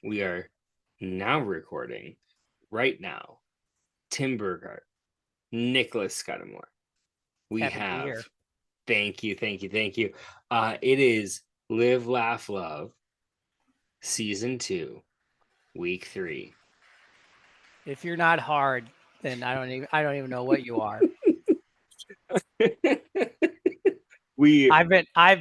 We are now recording right now. Tim Burgart, Nicholas Scudamore. We Happy to be have, here. thank you, thank you, thank you. It is Live, Laugh, Love, Season 2, Week 3. If you're not hard, then I don't even know what you are. we I've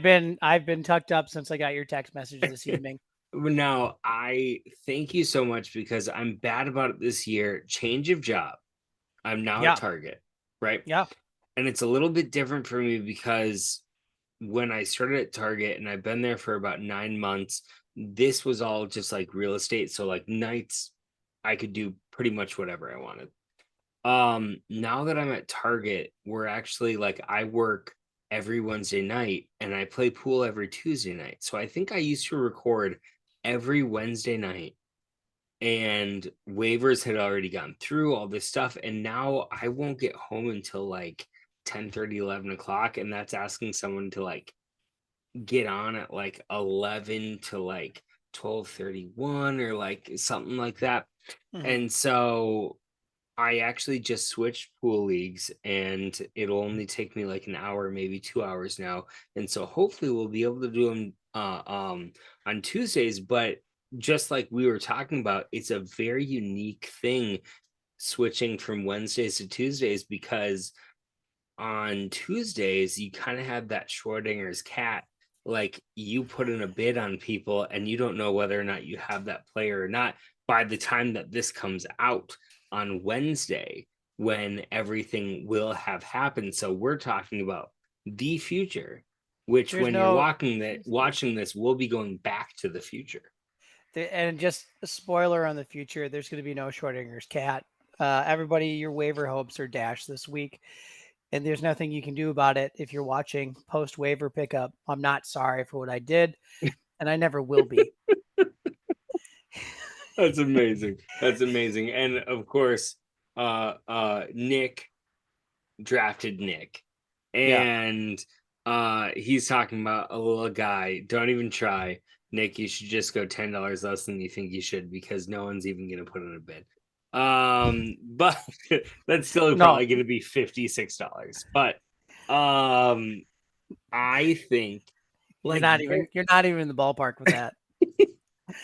been tucked up since I got your text message this evening. Now, I thank you so much because I'm bad about it this year. Change of job. I'm now at Yeah, Target, right? yeah. And it's a little bit different for me because when I started at Target and I've been there for about 9 months, this was all just like real estate. So like nights, I could do pretty much whatever I wanted. Now that I'm at Target, we're actually like I work every Wednesday night and I play pool every Tuesday night. So I think I used to record every Wednesday night and waivers had already gone through all this stuff. And now I won't get home until like 10:30, 11 o'clock. And that's asking someone to like get on at like 11 to like 12:31 or like something like that. Mhm. And so I actually just switched pool leagues and it'll only take me like an hour, maybe 2 hours now. And so hopefully we'll be able to do them on Tuesdays. But just like we were talking about, it's a very unique thing switching from Wednesdays to Tuesdays because on Tuesdays, you kind of have that Schrodinger's cat. Like you put in a bid on people and you don't know whether or not you have that player or not by the time that this comes out on Wednesday when everything will have happened. So we're talking about the future, which There's when you're no, watching this, we'll be going back to the future. and just a spoiler on the future. There's going to be no Schrodinger's cat. Everybody, your waiver hopes are dashed this week, and there's nothing you can do about it. If you're watching post waiver pickup, I'm not sorry for what I did, and I never will be. That's amazing. That's amazing. And of course, Nick drafted Nick. Yeah. And he's talking about a little guy. Don't even try. Nick, you should just go $10 less than you think you should because no one's even gonna put in a bid. But that's still No, probably gonna be $56. But um I think you're like not even you're not even in the ballpark with that.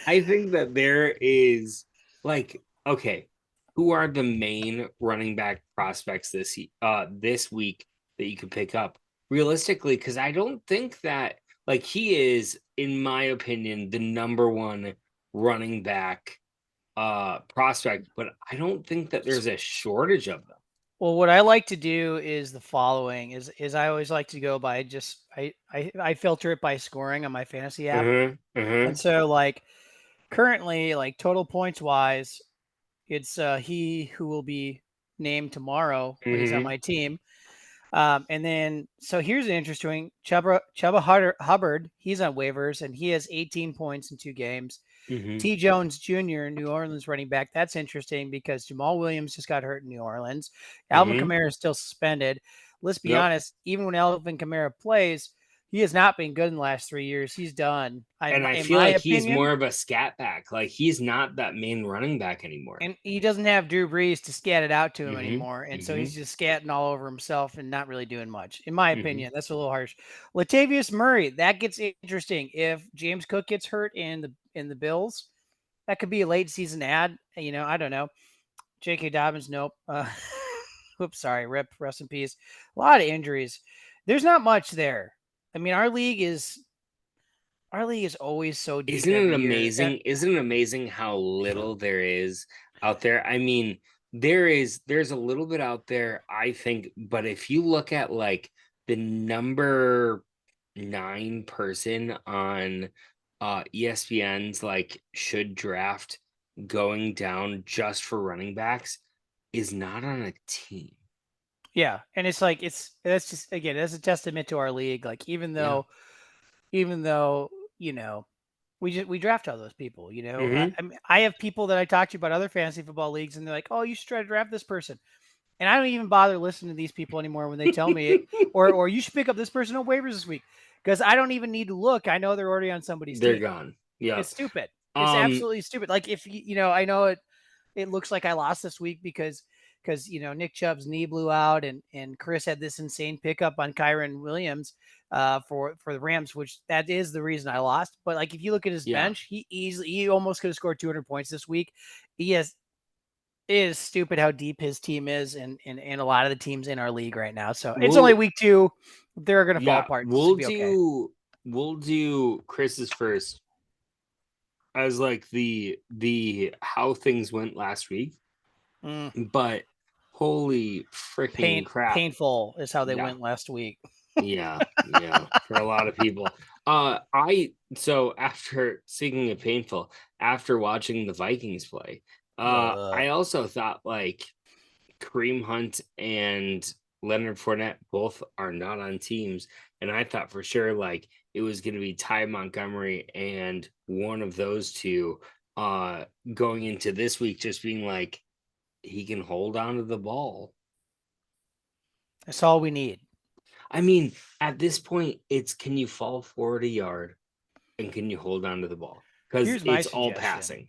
I think that there is like okay, who are the main running back prospects this week that you could pick up realistically? Because I don't think that like he is, in my opinion, the number one running back prospect, but I don't think that there's a shortage of them. Well, what I like to do is the following is I always like to go by just I filter it by scoring on my fantasy app. And Uh-huh. so like currently like total points wise, it's he who will be named tomorrow when he's on Uh-huh. my team. And then so here's an interesting Chuba Hubbard, he's on waivers and he has 18 points in 2 games. Uh-huh. T. Jones Jr., New Orleans running back. That's interesting because Jamal Williams just got hurt in New Orleans. Alvin Uh-huh. Kamara is still suspended. Let's be Yep. honest, even when Alvin Kamara plays, he has not been good in the last 3 years. He's done. And I In feel my like he's opinion, more of a scat back. Like he's not that main running back anymore. and he doesn't have Drew Brees to scat it out to him Uh-huh. anymore. And so Uh-huh. he's just scatting all over himself and not really doing much. In my Uh-huh. opinion, that's a little harsh. Latavius Murray, that gets interesting. If James Cook gets hurt in the Bills, that could be a late season ad. I don't know. J.K. Dobbins, nope. Oops, sorry. Rip, rest in peace. A lot of injuries. There's not much there. I mean, our league is always so deep Isn't it every year. amazing? Isn't it amazing how little there is out there? I mean, there's a little bit out there, I think, but if you look at like the number 9 person on ESPN's like should draft going down just for running backs is not on a team. Yeah, and it's like that's just again that's a testament to our league. Like Yeah. even though you know we draft all those people. Hmm. I have people that I talk to about other fantasy football leagues, and they're like, "Oh, you should try to draft this person." And I don't even bother listening to these people anymore when they tell me it, or you should pick up this person on waivers this week because I don't even need to look. I know they're already on somebody's They're team. gone. Yeah. It's stupid. It's Um, absolutely stupid. Like if I know it looks like I lost this week because Nick Chubb's knee blew out and Chris had this insane pickup on Kyron Williams for the Rams, which that is the reason I lost. But like if you look at his yeah. bench, he almost could have scored 200 points this week. He has It is stupid how deep his team is and a lot of the teams in our league right now. So it's only We'll week 2. They're gonna fall yeah, apart. This will be okay. we'll do Chris's first as like the how things went last week. Mm, But holy freaking crap. painful is how they Yeah. went last week. Yeah, yeah, for a lot of people. I so after speaking of painful, after watching the Vikings play, Ugh. I also thought like Kareem Hunt and Leonard Fournette both are not on teams, and I thought for sure like it was going to be Ty Montgomery and one of those two going into this week just being like he can hold on to the ball. That's all we need. I mean, at this point, it's can you fall forward a yard and can you hold on to the ball? Because Here's my it's all suggestion. passing.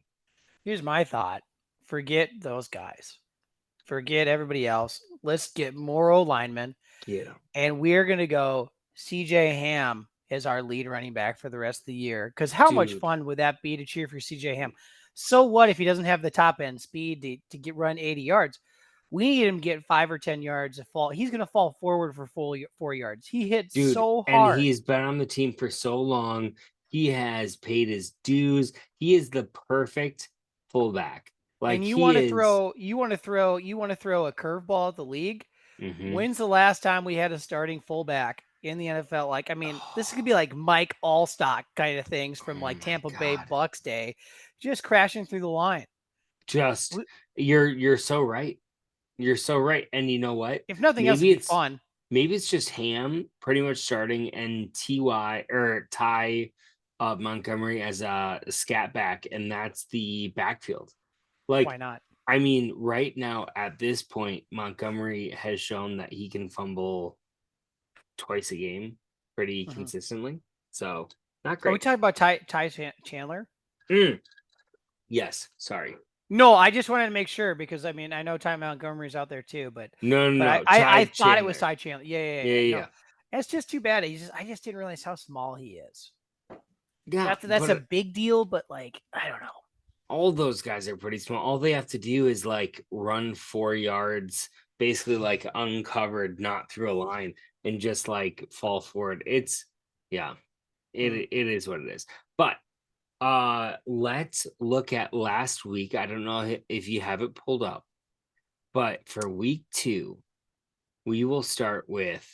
Here's my thought. Forget those guys. Forget everybody else. Let's get more O linemen, Yeah. and we're gonna go CJ Ham as our lead running back for the rest of the year. Because how much Dude, fun would that be to cheer for CJ Ham? So what if he doesn't have the top end speed to get run 80 yards? We need him to get 5 or 10 yards to fall. He's gonna fall forward for full 4 yards. He hits dude, so and hard. he's been on the team for so long. He has paid his dues. He is the perfect fullback. Like And he is. you want to throw a curveball at the league. Mhm. When's the last time we had a starting fullback in the NFL? Like, I mean, this could be like Mike Allstock kind of things from Oh like my Tampa Bay God. Bucks day, just crashing through the line. Just you're so right. You're so right. And you know what? If nothing else, it'd Maybe be it's fun. maybe it's just Ham pretty much starting and TY or Ty Montgomery as a scat back, and that's the backfield. Why Like, not? I mean, right now at this point, Montgomery has shown that he can fumble twice a game pretty Mm-hmm. consistently. So not Are we great. talking about Ty Chandler? Mm, yes, sorry. No, I just wanted to make sure because I mean I know Ty Montgomery's out there too, but No, no, but I no. I, Ty I thought it was Chandler. Ty Chandler. Yeah, yeah, Yeah, yeah. yeah, No, yeah. it's just too bad. I just didn't realize how small he is. Yeah, Not that that's but a big deal, but like I don't know. all those guys are pretty small. All they have to do is like run 4 yards, basically like uncovered, not through a line, and just like fall forward. It's yeah, Mm. it is what it is. But let's look at last week. I don't know if you have it pulled up, but for week 2, we will start with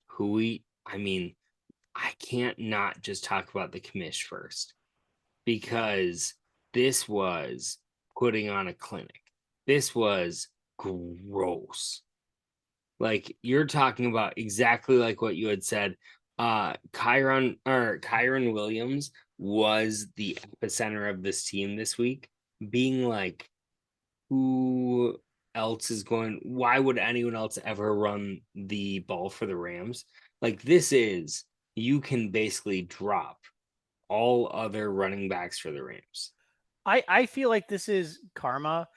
who we I mean, I can't not just talk about the commish first because this was putting on a clinic. This was gross. Like you're talking about exactly like what you had said. Kyron Williams was the epicenter of this team this week, being like, who else is going? Why would anyone else ever run the ball for the Rams? Like this is you can basically drop all other running backs for the Rams. I feel like this is karma,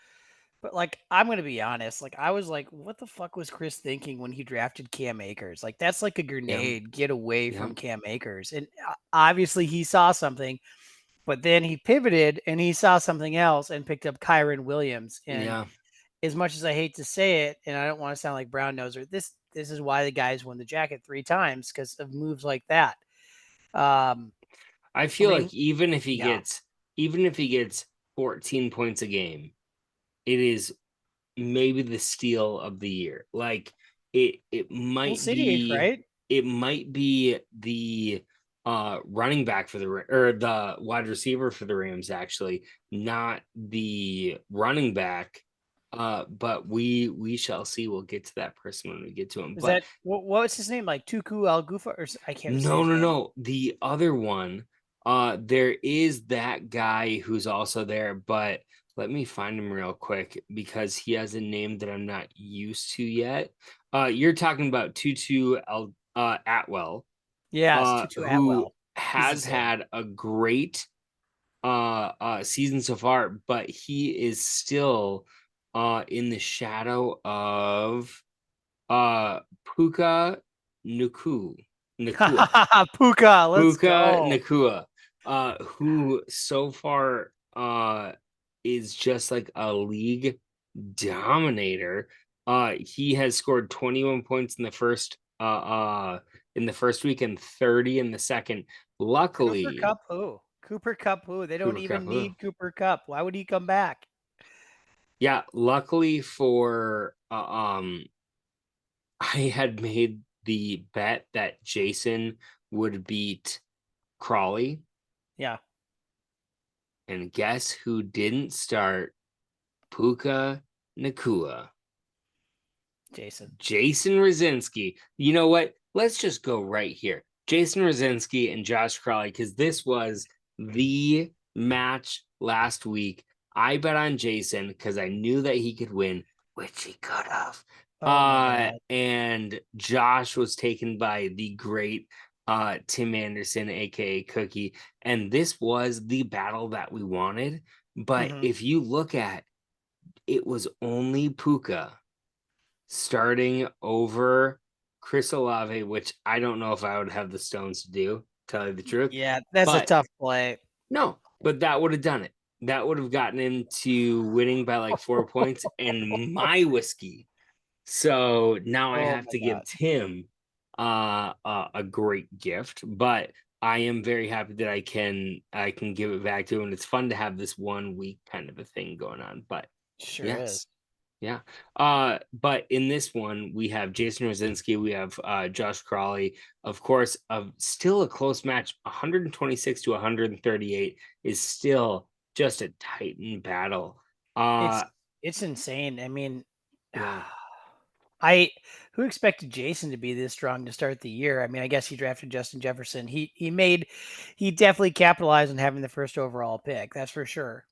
but like I'm gonna be honest. Like I was like, what the fuck was Chris thinking when he drafted Cam Akers? Like that's like a Yeah, grenade. Get away yeah, from Cam Akers. And obviously he saw something, but then he pivoted and he saw something else and picked up Kyron Williams. And yeah. as much as I hate to say it, and I don't want to sound like brown noser, this is why the guys won the jacket 3 times because of moves like that. Um, I I feel mean, like yeah, even if he gets 14 points a game, it is maybe the steal of the year. Like we'll see, right? it might be the running back for the or the wide receiver for the Rams actually, not the running back. But we shall see. We'll get to that person when we get to him. Is But that what's his name? Like Tuku Al-Gufa or I can't say no, his no, name. no. The other one, there is that guy who's also there, but let me find him real quick because he has a name that I'm not used to yet. You're talking about Atwell, Yes, Tutu who Atwell. He's has insane. had a great season so far, but he is still in the shadow of Puka Nakua. Puka, let's Puka go. Nakua, who so far is just like a league dominator. He has scored 21 points in the first week and 30 in the second. Cooper Luckily, Cup who? Cooper Cup who? They don't Cooper Cup. even need Cooper Cup. Why would he come back? Yeah, luckily for I had made the bet that Jason would beat Crawley, Yeah, and guess who didn't start? Puka Nakua. Jason. Jason Rosinski. You know what? Let's just go right here. Jason Rosinski and Josh Crawley, because this was the match last week. I bet on Jason because I knew that he could win, which he could have. Oh my God. And Josh was taken by the great Tim Anderson, aka Cookie. And this was the battle that we wanted. But Hmm. if you look at it, was only Puka starting over Chris Olave, which I don't know if I would have the stones to do, tell you the truth. Yeah, that's a But tough play. no, but that would have done it. That would have gotten him to winning by like 4 points and my whiskey. So now I Oh have my to God. give Tim a great gift, but I am very happy that I can give it back to him. And it's fun to have this 1 week kind of a thing going on. But Sure is. yes, yeah. But in this one, we have Jason Rosinski, we have Josh Crawley. Of course, of still a close match, 126 to 138 is still just a titan battle. It's Uh it's insane. I mean, yeah. I who expected Jason to be this strong to start the year? I mean, I guess he drafted Justin Jefferson. He definitely capitalized on having the first overall pick. That's for sure.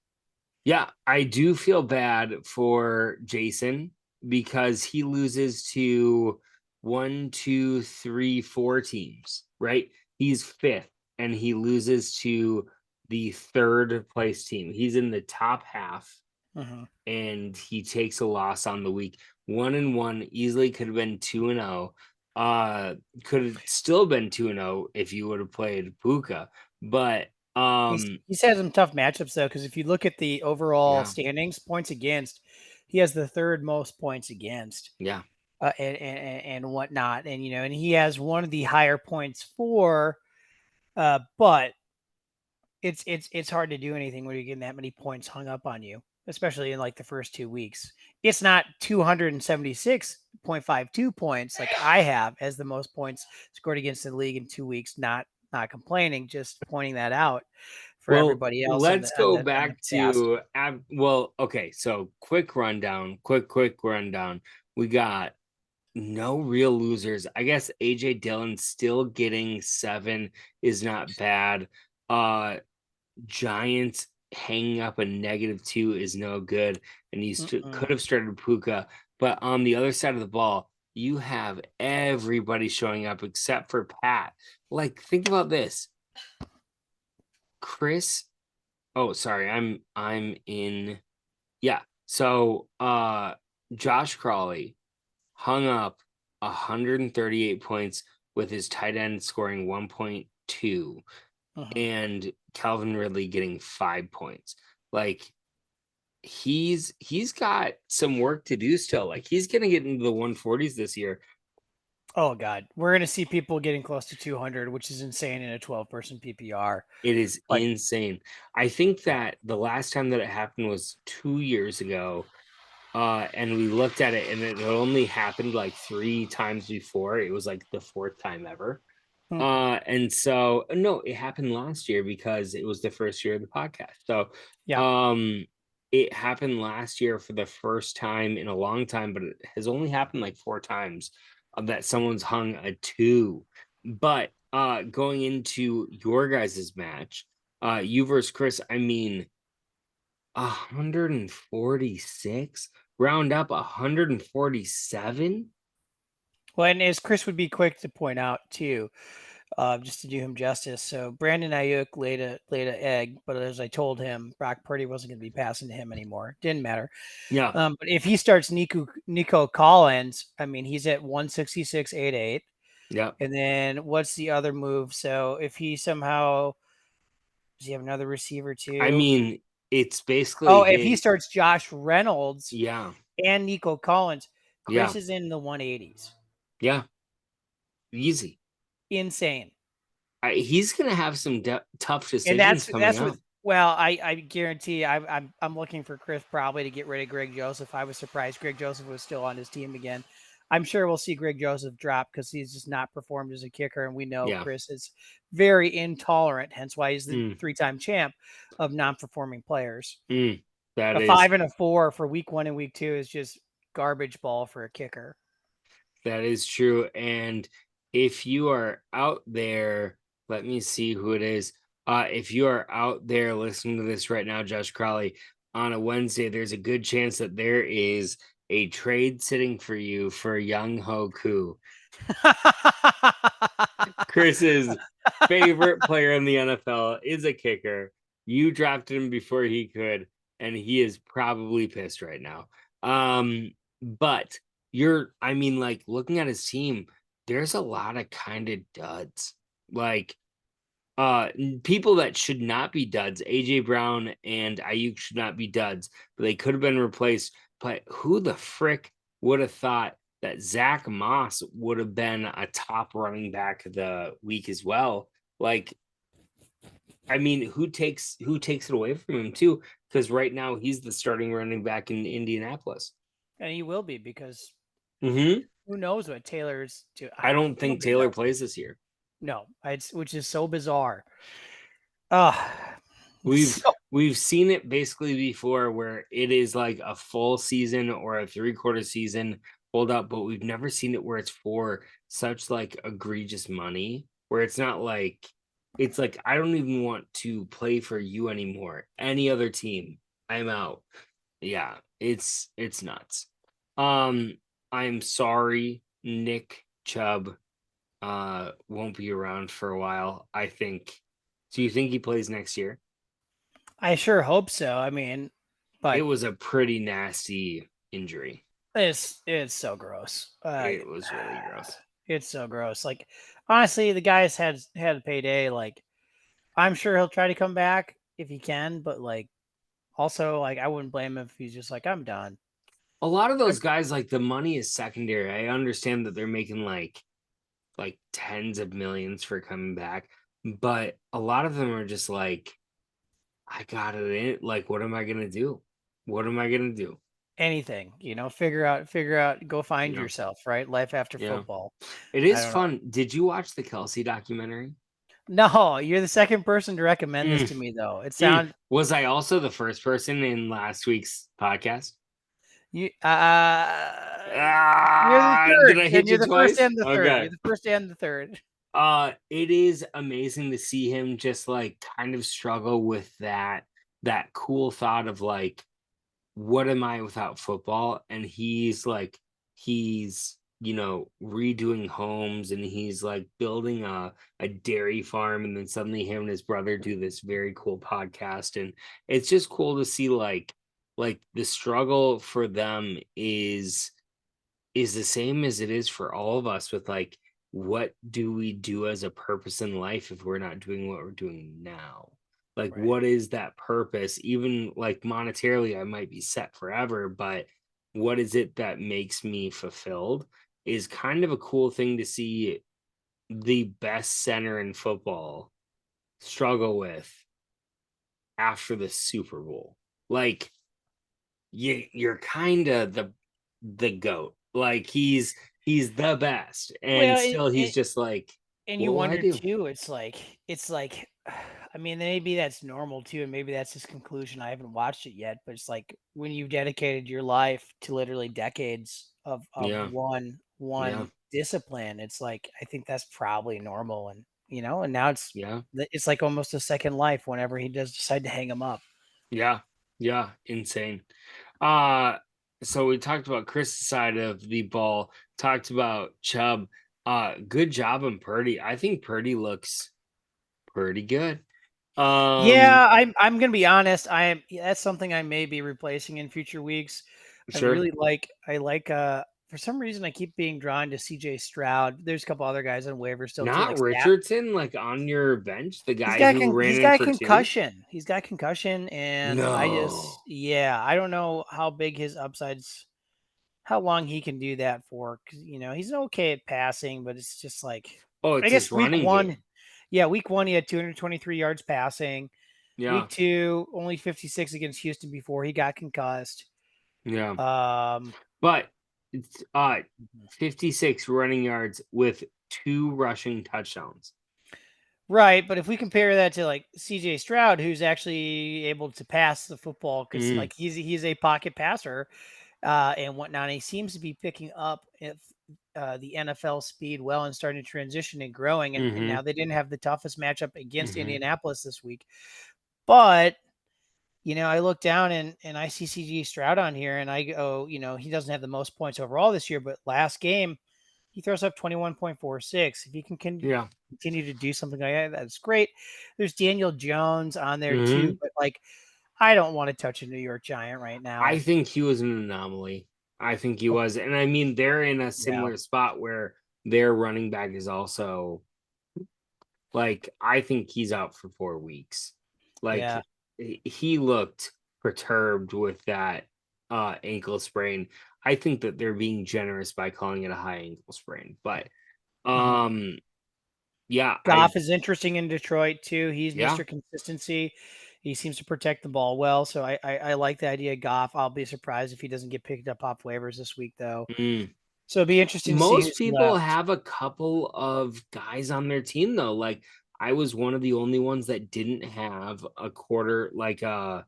Yeah, I do feel bad for Jason because he loses to one, two, three, four teams, right? He's fifth and he loses to the third place team. He's in the top half Hmm. and he takes a loss on the week. 1-1 easily could have been 2-0. Could have still been 2-0 if you would have played Puka. But He's had some tough matchups though, because if you look at the overall yeah, standings, points against, he has the third most points against, yeah. and whatnot, and and he has one of the higher points for, but it's hard to do anything when you're getting that many points hung up on you, especially in like the first 2 weeks. It's not 276.52 points like I have as the most points scored against the league in 2 weeks. Not complaining, just pointing that out for Well, everybody else on the let's go on the back cast. to well, okay, so quick rundown. We got no real losers. I guess AJ Dillon still getting 7 is not bad. Giants hanging up a -2 is no good, and you could Mm-mm. have started Puka, but on the other side of the ball, you have everybody showing up except for Pat. Like, think about this. Chris Oh, sorry. I'm in yeah. So Josh Crawley hung up 138 points with his tight end scoring 1.2 Mhm. and Calvin Ridley getting 5 points. Like he's got some work to do still. Like he's gonna get into the 140s this year. Oh god, we're gonna see people getting close to 200, which is insane in a 12-person PPR. It is But insane. I think that the last time that it happened was 2 years ago. And we looked at it and it had only happened like 3 times before. It was like the fourth time ever. hmm, And so no, it happened last year because it was the first year of the podcast. So yeah. um it happened last year for the first time in a long time, but it has only happened like 4 times that someone's hung a 2. But going into your guys' match, you versus Chris, I mean 146, round up 147. Well, and as Chris would be quick to point out too, just to do him justice. So Brandon Ayuk laid a egg, but as I told him, Brock Purdy wasn't going to be passing to him anymore. Didn't matter. Yeah, But if he starts Nico Collins, I mean, he's at 166.88. yeah. And then what's the other move? So if he somehow does he have another receiver I too? mean, it's basically Oh, if he his. starts Josh Reynolds Yeah, and Nico Collins, Chris yeah, is in the 180s. yeah. Easy. Insane. He's gonna have some tough And decisions coming that's up. with well, I guarantee I'm looking for Chris probably to get rid of Greg Joseph. I was surprised Greg Joseph was still on his team again. I'm sure we'll see Greg Joseph drop because he's just not performed as a kicker, and we know Yeah. Chris is very intolerant. Hence why he's the Mm, 3-time champ of non-performing players. mm. That A is 5 and a 4 for week 1 and week 2 is just garbage ball for a kicker. that is true. And if you are out there, let me see who it is. If you are out there listening to this right now, Josh Crowley, on a Wednesday, there's a good chance that there is a trade sitting for you for Young Ho Koo, Chris's favorite player in the NFL is a kicker. You drafted him before he could, and he is probably pissed right now. But I mean, like looking at his team, there's a lot of kind of duds. Like people that should not be duds. AJ Brown and Ayuk should not be duds, but they could have been replaced. But who the frick would have thought that Zach Moss would have been a top running back of the week as well? Like, I mean, who takes it away from him too? Because right now he's the starting running back in Indianapolis. And he will be because Hmm. who knows what Taylor's do. I don't think Nobody Taylor knows. plays this year. No, it's which is so bizarre. Oh, We've so we've seen it basically before where it is like a full season or a three-quarter season hold up, but we've never seen it where it's for such like egregious money, where it's like I don't even want to play for you anymore. Any other team, I'm out. Yeah, it's nuts. Um, I'm sorry, Nick Chubb won't be around for a while. I think. Do you think he plays next year? I sure hope so. I mean, It but was a pretty nasty injury. it's so gross. It was really gross. It's so gross. Like honestly, the guy's had a payday. Like I'm sure he'll try to come back if he can, but like also like I wouldn't blame him if he's just like I'm done. A lot of those I'm- guys, like the money is secondary. I understand that they're making like tens of millions for coming back, but a lot of them are just like, I got it in. Like, what am I gonna do? What am I gonna do? Anything, figure out, go find Yeah, yourself, right? Life after yeah. football. It I is don't know. fun. Did you watch the Kelsey documentary? No, you're the second person to recommend this Mm, to me, though. It mm. sounds Was I also the first person in last week's podcast? you you're the Did third, I and hit you're you the first twice? and the third. Okay. You're the first and the third. It is amazing to see him just like kind of struggle with that cool thought of like, what am I without football? And he's redoing homes and he's like building a dairy farm, and then suddenly him and his brother do this very cool podcast. And it's just cool to see like the struggle for them is the same as it is for all of us with like what do we do as a purpose in life if we're not doing what we're doing now, like Right. what is that purpose, even like monetarily I might be set forever, but what is it that makes me fulfilled is kind of a cool thing to see the best center in football struggle with after the Super Bowl. Like you're kind of the goat. Like he's the best, and Well, still he's just like, and you what will I wonder do? too. It's like, I mean, maybe that's normal too, and maybe that's his conclusion. I haven't watched it yet, but it's like when you've dedicated your life to literally decades of Yeah, yeah, one discipline. It's like I think that's probably normal, and and now yeah, it's like almost a second life whenever he does decide to hang him up. yeah, yeah. Insane. Uh so we talked about Chris' side of the ball, talked about Chubb. Good job on Purdy. I think Purdy looks pretty good. Yeah, Um, I'm gonna be honest. That's something I may be replacing in future weeks. sure. I like for some reason I keep being drawn to CJ Stroud. There's a couple other guys on waivers still too, like Not Stat. Richardson, like on your bench, the guy who ran He's in got a for two. concussion. He's got concussion, and No. I don't know how big his upsides, how long he can do that for. 'Cause, he's okay at passing, but it's just like, Oh, I it's guess his running game. week one he had 223 yards passing. Yeah. Week two, only 56 against Houston before he got concussed. Yeah. Um, But it's 56 running yards with two rushing touchdowns. right, but if we compare that to like CJ Stroud, who's actually able to pass the football because Mm, like he's a pocket passer and whatnot, and he seems to be picking up the NFL speed well and starting to transition and growing. And mm-hmm. now they didn't have the toughest matchup against Mm-hmm. Indianapolis this week, but I look down and I see CJ Stroud on here, and I go, he doesn't have the most points overall this year, but last game he throws up 21.46. If he can Yeah. continue to do something like that, that's great. There's Daniel Jones on there too, Mm-hmm. but like I don't want to touch a New York Giant right I now. think he was an anomaly. I think he was. And I mean, they're in a Yeah. similar spot where their running back is also like, I think he's out for 4 weeks. Yeah. Like, he looked perturbed with that ankle sprain. I think that they're being generous by calling it a high ankle sprain. But Mhm. um yeah, Goff is interesting in Detroit too. He's yeah. Mr. Consistency. He seems to protect the ball well. So I like the idea of Goff. I'll be surprised if he doesn't get picked up off waivers this week though. Mm. So it'll be interesting to see Most who's people left. have a couple of guys on their team though. Like I was one of the only ones that didn't have a quarter like a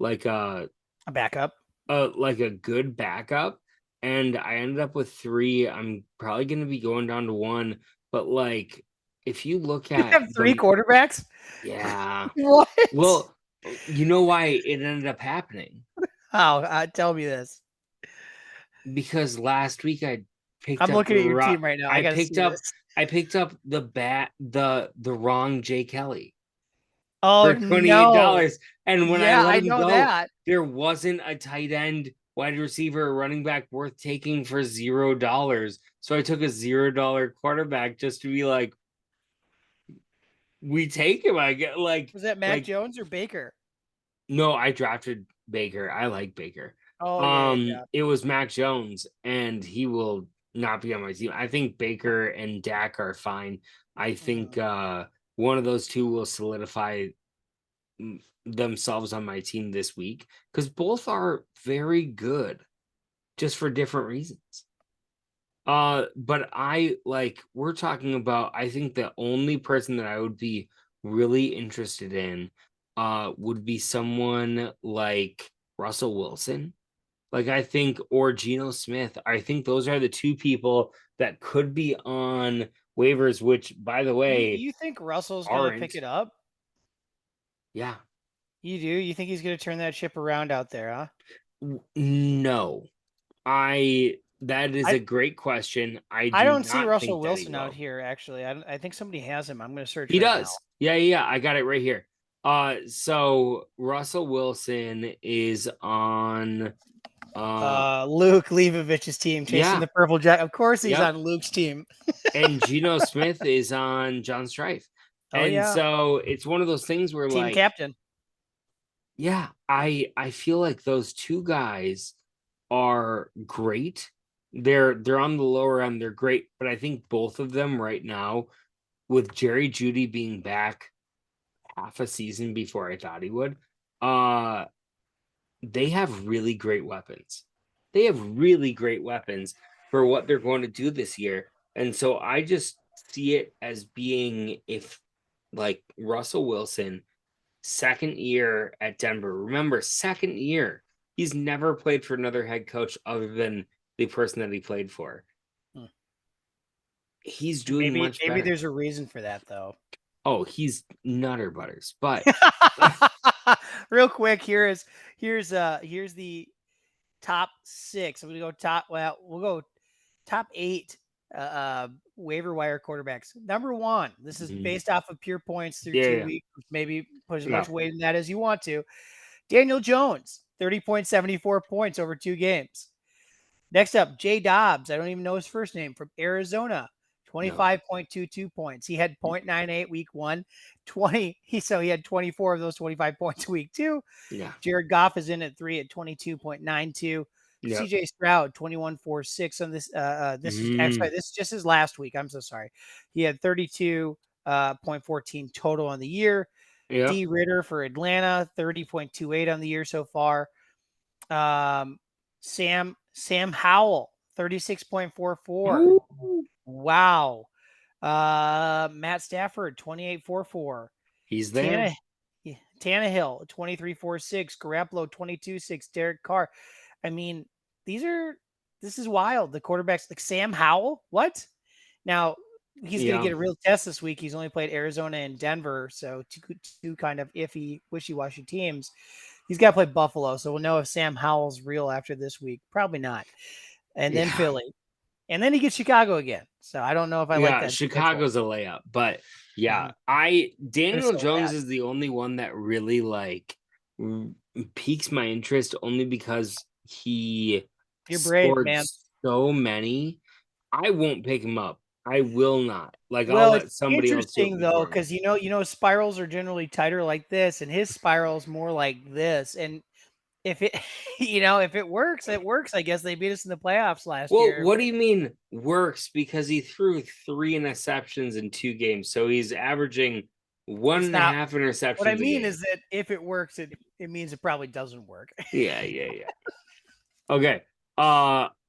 A backup. like a good backup, and I ended up with three. I'm probably going to be going down to one, but like if you look You at have three the quarterbacks? yeah, What? well, you know why it ended up happening? How? Tell me this. Because last week picked I'm up looking the at your team right now. I I got to picked see up this. the wrong Jay Kelly Oh for no. $28. And when I Yeah, let I him know go, that. there wasn't a tight end, wide receiver, or running back worth taking for $0. So I took a $0 quarterback just to be like, we take him. I get Was that Mac like Jones or Baker? no, I drafted Baker. I like Baker. Oh yeah. It was Mac Jones, and he will not be on my team. I think Baker and Dak are fine. I think Mhm. one of those two will solidify themselves on my team this week because both are very good, just for different reasons. But we're talking about, I think the only person that I would be really interested in would be someone like Russell Wilson. Like I think or Geno Smith. I think those are the two people that could be on waivers, which by the way You think Russell's gonna pick aren't. it up? Yeah. You do? You think he's gonna turn that ship around out there, huh? No. I that is I a great question. I I do don't see not Russell think that he Wilson out will. here actually. I think somebody has him. I'm gonna search He right now. does. Yeah, yeah, yeah. I got it right here. So Russell Wilson is on Luke Leivovich's team chasing yeah, the purple jack. Of course he's yep. on Luke's team. And Geno Smith is on John Strife. Oh And yeah. so it's one of those things where Team like, captain. yeah, I feel like those two guys are great. They're on the lower end, they're great, but I think both of them right now, with Jerry Judy being back half a season before I thought he would, uh they have really great weapons. They have really great weapons for what they're going to do this year. And so I just see it as being if like Russell Wilson, second year at Denver. Remember, second year. He's never played for another head coach other than the person that he played for. Hmm. He's And doing much maybe better. there's a reason for that though. Oh, he's nutter butters. But Real quick, here's the top six. I'm gonna go top. Well, we'll go top eight waiver wire quarterbacks. Number one, this is Mhm. based off of pure points through Yeah, 2 weeks. Maybe put as yeah, much weight in that as you want to. Daniel Jones, 30.74 points over 2 games. Next up, Jay Dobbs. I don't even know his first name, from Arizona. no, 25.22 points. He had 0.98 week one, 20. He had 24 of those 25 points week two. yeah, Jared Goff is in at 3 at 22.92. yeah. CJ Stroud 21.46 on this. This is actually, Mm, this is just his last week. I'm so sorry. He had 32.14 total on the year. yeah. D Ritter for Atlanta, 30.28 on the year so far. Um, Sam Howell, 36.44. Ooh, Wow. Matt Stafford, 28.44. he's there. Tana Tannehill, 23.46. Garoppolo, 22.6. Derek Carr. I mean, this is wild. The quarterbacks like Sam Howell. What? Now he's going to Yeah, get a real test this week. He's only played Arizona and Denver, so two kind of iffy, wishy-washy teams. He's got to play Buffalo, so we'll know if Sam Howell's real after this week. Probably not. And then yeah, Philly, and then he gets Chicago again. So I don't know if I like yeah. that schedule. Chicago's a layup, but yeah, Mhm. I But it's Daniel so Jones bad. is the only one that really like r- piques my interest only because he You're brave, scored man. so many. I won't pick him up. I will not. Like I'll Well, it's let somebody else do it interesting though, before me. because spirals are generally tighter like this, and his spiral's more like this. And if it, if it works, it works. I guess they beat us in the playoffs last Well, year. what do you mean works? Because he threw 3 interceptions in 2 games, so he's averaging one It's and a not. half What I interceptions a mean game. is that if it works, it means it probably doesn't work. Yeah, yeah, yeah. Okay.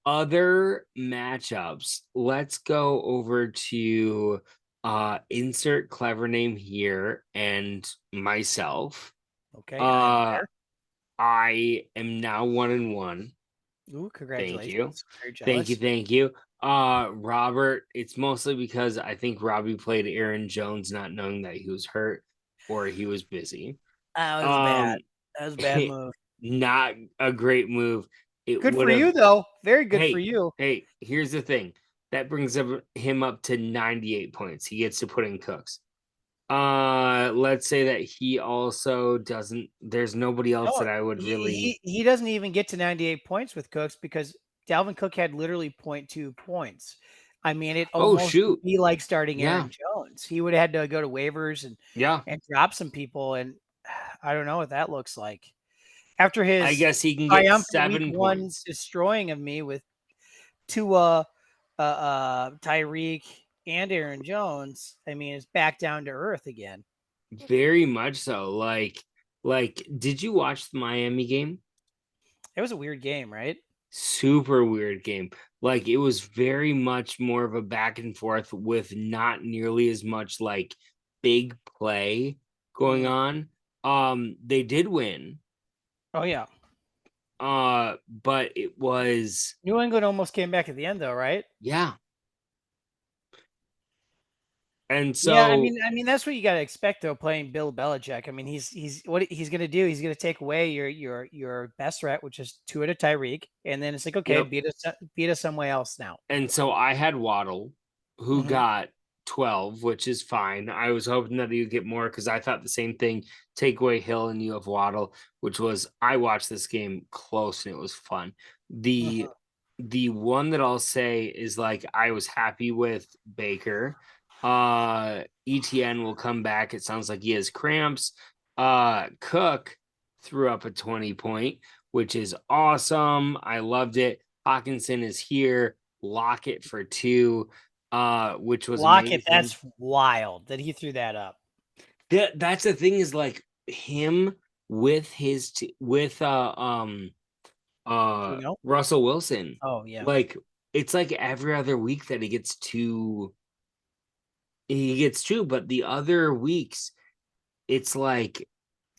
Other matchups. Let's go over to insert clever name here and myself. Okay, I am Uh there. I am now 1-1. Ooh, Thank you. congratulations! Very Thank you, jealous. thank you. Robert, it's mostly because I think Robbie played Aaron Jones not knowing that he was hurt or he was busy. That was bad. Um That was a bad move. not a great move. It Good would for have you though. Very good for hey, you. hey, here's the thing. That brings him up to 98 points. He gets to put in Cooks. Let's say that he also doesn't there's nobody else No, that I would really he doesn't even get to 98 points with Cooks because Dalvin Cook had literally point 0.2 points. I mean, it Oh almost would shoot. be like starting Yeah. Aaron Jones. He would have had to go to waivers Yeah. and drop some people, and I don't know what that looks like. After I his guess he can get triumphant week 1 7 points. destroying of me with Tua, Tyreek, and Aaron Jones, I mean, it's back down to earth again. Very much so. Like, did you watch the Miami game? It was a weird game, right? Super weird game. Like it was very much more of a back and forth with not nearly as much like big play going Mhm. on. They did win. Oh yeah. But it was New England almost came back at the end though, right? yeah. And Yeah, so that's what you got to expect though. Playing Bill Belichick, I mean, he's what he's going to do. He's going to take away your best threat, which is Tua to Tyreek, and then it's like, okay, yep. beat us somewhere else now. And so I had Waddle, who Hmm. got 12, which is fine. I was hoping that he would get more because I thought the same thing. Take away Hill and you have Waddle, which was I watched this game close and it was fun. The Hmm. the one that I'll say is like I was happy with Baker. ETN will come back. It sounds like he has cramps. Cook threw up a 20 point, which is awesome. I loved it. Hawkinson is here. Lockett for 2, which was Lockett, amazing. that's wild that he threw that up. That's the thing is like him with with Geno? Russell Wilson. Oh yeah, Like it's like every other week that he gets 2, but the other weeks it's like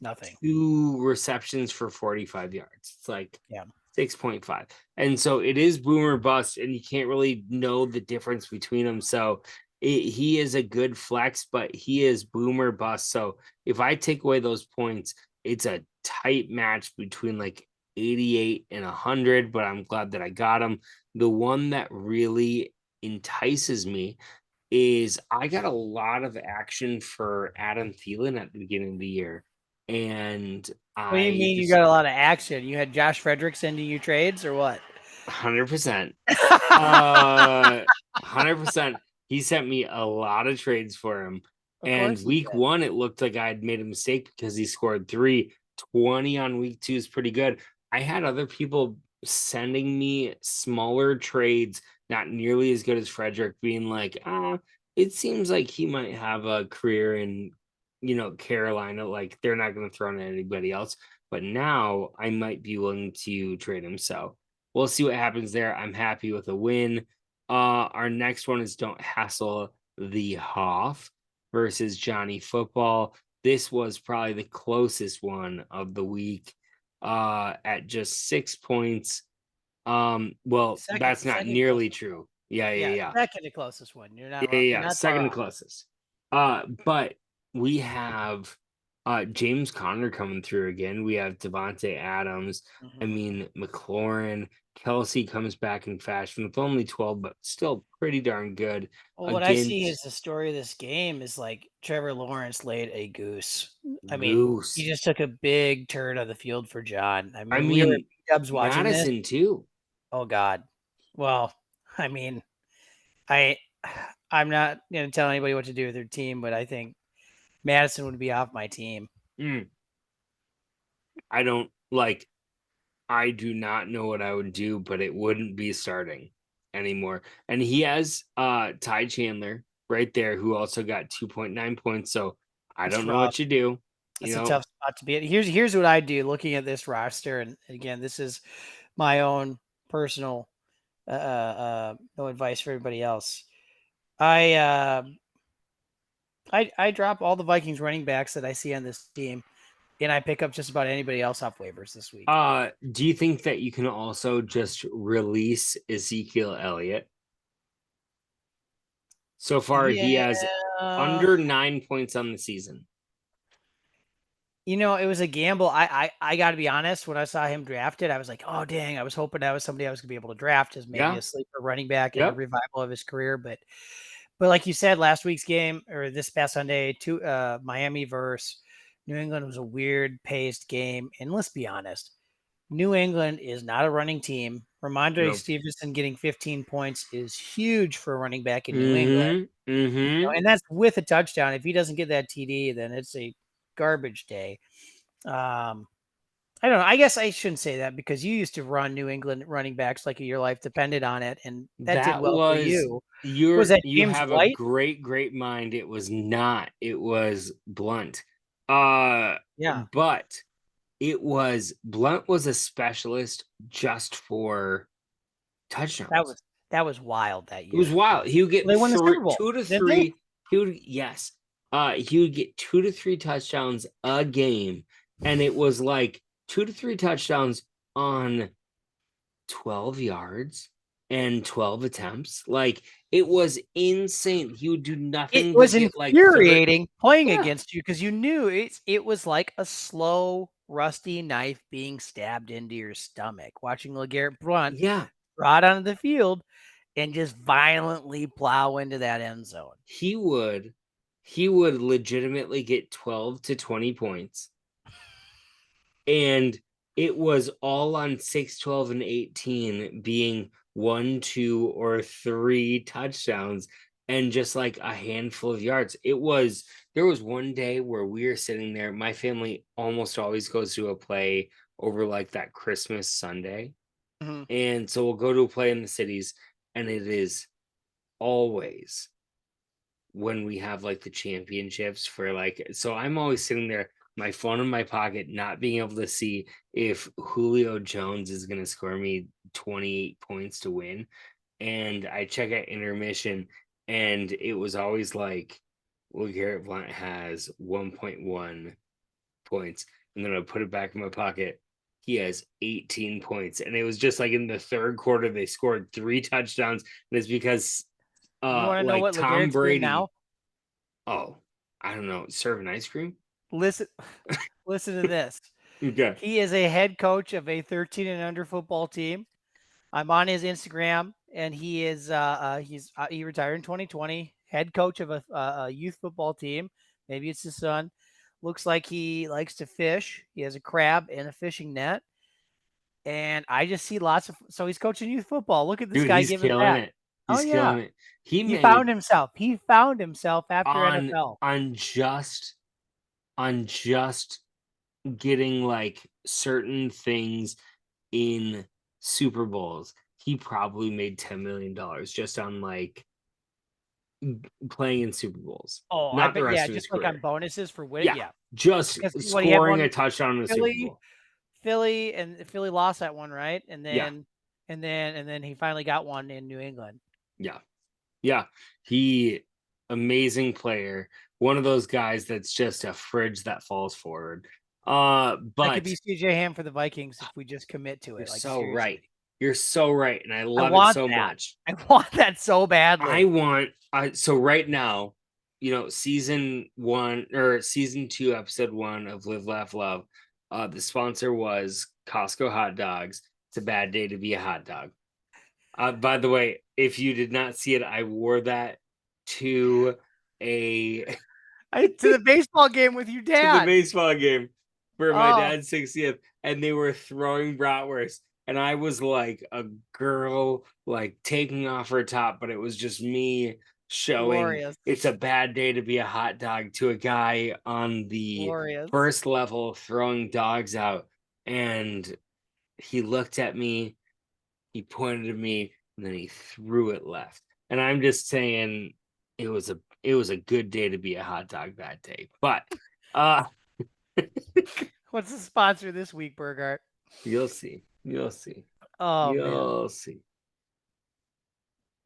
nothing. 2 receptions for 45 yards. It's like Yeah, 6.5. And so it is boomer bust, and you can't really know the difference between them. So he is a good flex, but he is boomer bust. So if I take away those points, it's a tight match between like 88 and 100, but I'm glad that I got him. The one that really entices me is I got a lot of action for Adam Thielen at the beginning of the year. And What do you I mean you just got a lot of action? You had Josh Fredericks sending you trades or what? 100%. 100%. He sent me a lot of trades for him. Of And course he week did. one, it looked like I had made a mistake because he scored 3. 20 on week two is pretty good. I had other people sending me smaller trades, not nearly as good as Frederick, being like, it seems like he might have a career in, Carolina. Like they're not going to throw in anybody else. But now I might be willing to trade him. So we'll see what happens there. I'm happy with a win. Our next one is Don't Hassle the Hoff versus Johnny Football. This was probably the closest one of the week at just 6 points. Well, that's not Second nearly closest one. true. Yeah, yeah, Yeah, yeah. second to closest one. You're not Yeah, wrong. yeah, You're yeah. not far Second to off. closest. But we have James Conner coming through again. We have Devontae Adams. I Mhm. mean, McLaurin. Kelsey comes back in fashion with only 12, but still pretty darn good Well, what I see is against the story of this game is like Trevor Lawrence laid a goose. I mean, he Goose. just took a big turn on the field for John. I I mean, we were mean, Dubs watching this. Madison too. Oh God. Well, I mean, I I'm not gonna tell anybody what to do with their team, but I think Madison would be off my team. Mm, I don't like I do not know what I would do, but it wouldn't be starting anymore. And he has Ty Chandler right there who also got 2.9 points. So I It's don't know rough. what you do. You It's a know, tough spot to be at. Here's what I do looking at this roster, and again, this is my own personal no advice for everybody else. I uh, I drop all the Vikings running backs that I see on this team, and I pick up just about anybody else off waivers this week. do you think that you can also just release Ezekiel Elliott? So far, he has Yeah, under 9 points on the season. it was a gamble. I got to be honest. When I saw him drafted, I was like, oh dang! I was hoping that was somebody I was gonna be able to draft as maybe Yeah. a sleeper running back in a Yep. revival of his career. But like you said, last week's game or this past Sunday, Miami versus New England was a weird paced game. And let's be honest, New England is not a running team. Ramondre Nope. Stevenson getting 15 points is huge for a running back in New England. Mm-hmm. Mm-hmm. And that's with a touchdown. If he doesn't get that TD, then it's a garbage day. Um, I don't know. I guess I shouldn't say that because you used to run New England running backs like your life depended on it, and that did That well for was you. Was that you James have a White? great, great mind. It was not. It was Blunt. Yeah, But it was Blunt was a specialist just for that touchdowns. was that was wild that It was year. wild. He would Well, get they won the three, Super Bowl, two to didn't they? three. Yes. He would get 2 to 3 touchdowns a game, and it was like 2 to 3 touchdowns on 12 yards and 12 attempts. Like it was insane. He would do It nothing was but get like third. infuriating playing Yeah. against you because you knew it was like a slow, rusty knife being stabbed into your stomach. Watching LeGarrette Blunt Yeah. ride onto the field and just violently plow into that end zone. He would he would legitimately get 12 to 20 points, and it was all on 6, 12, and 18 being 1, 2, or 3 touchdowns and just like a handful of yards. There was one day where we were sitting there. My family almost always goes to a play over like that Christmas Sunday. Mhm. And so we'll go to a play in the cities, and it is always when we have like the championships for like, so I'm always sitting there, my phone in my pocket, not being able to see if Julio Jones is going to score me 28 points to win. And I check at intermission, and it was always like, well, Garrett Blunt has 1.1 points. And then I put it back in my pocket. He has 18 points. And it was just like in the third quarter, they scored 3 touchdowns. And it's because You want to know like what Tom LeGarrette's doing Brady. now? Oh, I don't know. Serving ice cream? Listen, listen to this. Okay. He is a head coach of a 13 and under football team. I'm on his Instagram, and he retired in 2020. Head coach of a youth football team. Maybe it's his son. Looks like he likes to fish. He has a crab and a fishing net. And I just see lots of so he's coaching youth football. Look at this Dude, guy he's giving killing back. it. Oh He's yeah. killing it. He He found made himself. He found himself after on NFL. on just on just getting like certain things in Super Bowls. He probably made $10 million just on like playing in Super Bowls. Oh, I Not the bet yeah, rest of just his like on career. bonuses for winning. Yeah, Yeah. just Because what he had scoring one a touchdown in the Super Philly, Bowl. And Philly lost that one, right? And Yeah, then he finally got one in New England. yeah, yeah. He amazing player. One of those guys that's just a fridge that falls forward. That could be But CJ Ham for the Vikings if we just commit to you're it, like so right. seriously. You're so right, and I I love it want so that. much. I want that so I badly. want so right now, season 1 or season 2, episode 1 of Live Laugh Love, the sponsor was Costco hot dogs. It's a bad day to be a hot dog. By the way, if you did not see it, I wore that to a I to the baseball game with your to the dad. baseball game for my Oh, dad's 60th, and they were throwing bratwurst, and I was like a girl, like taking off her top, but it was just me showing glorious, it's a bad day to be a hot dog to a guy on the glorious. first level throwing dogs out, and he looked at me, he pointed at me, and then he threw it left. And I'm just saying it was a good day to be a hot dog that day. But uh What's the sponsor this week, Burgart? you'll see. You'll see. Oh man. You'll see.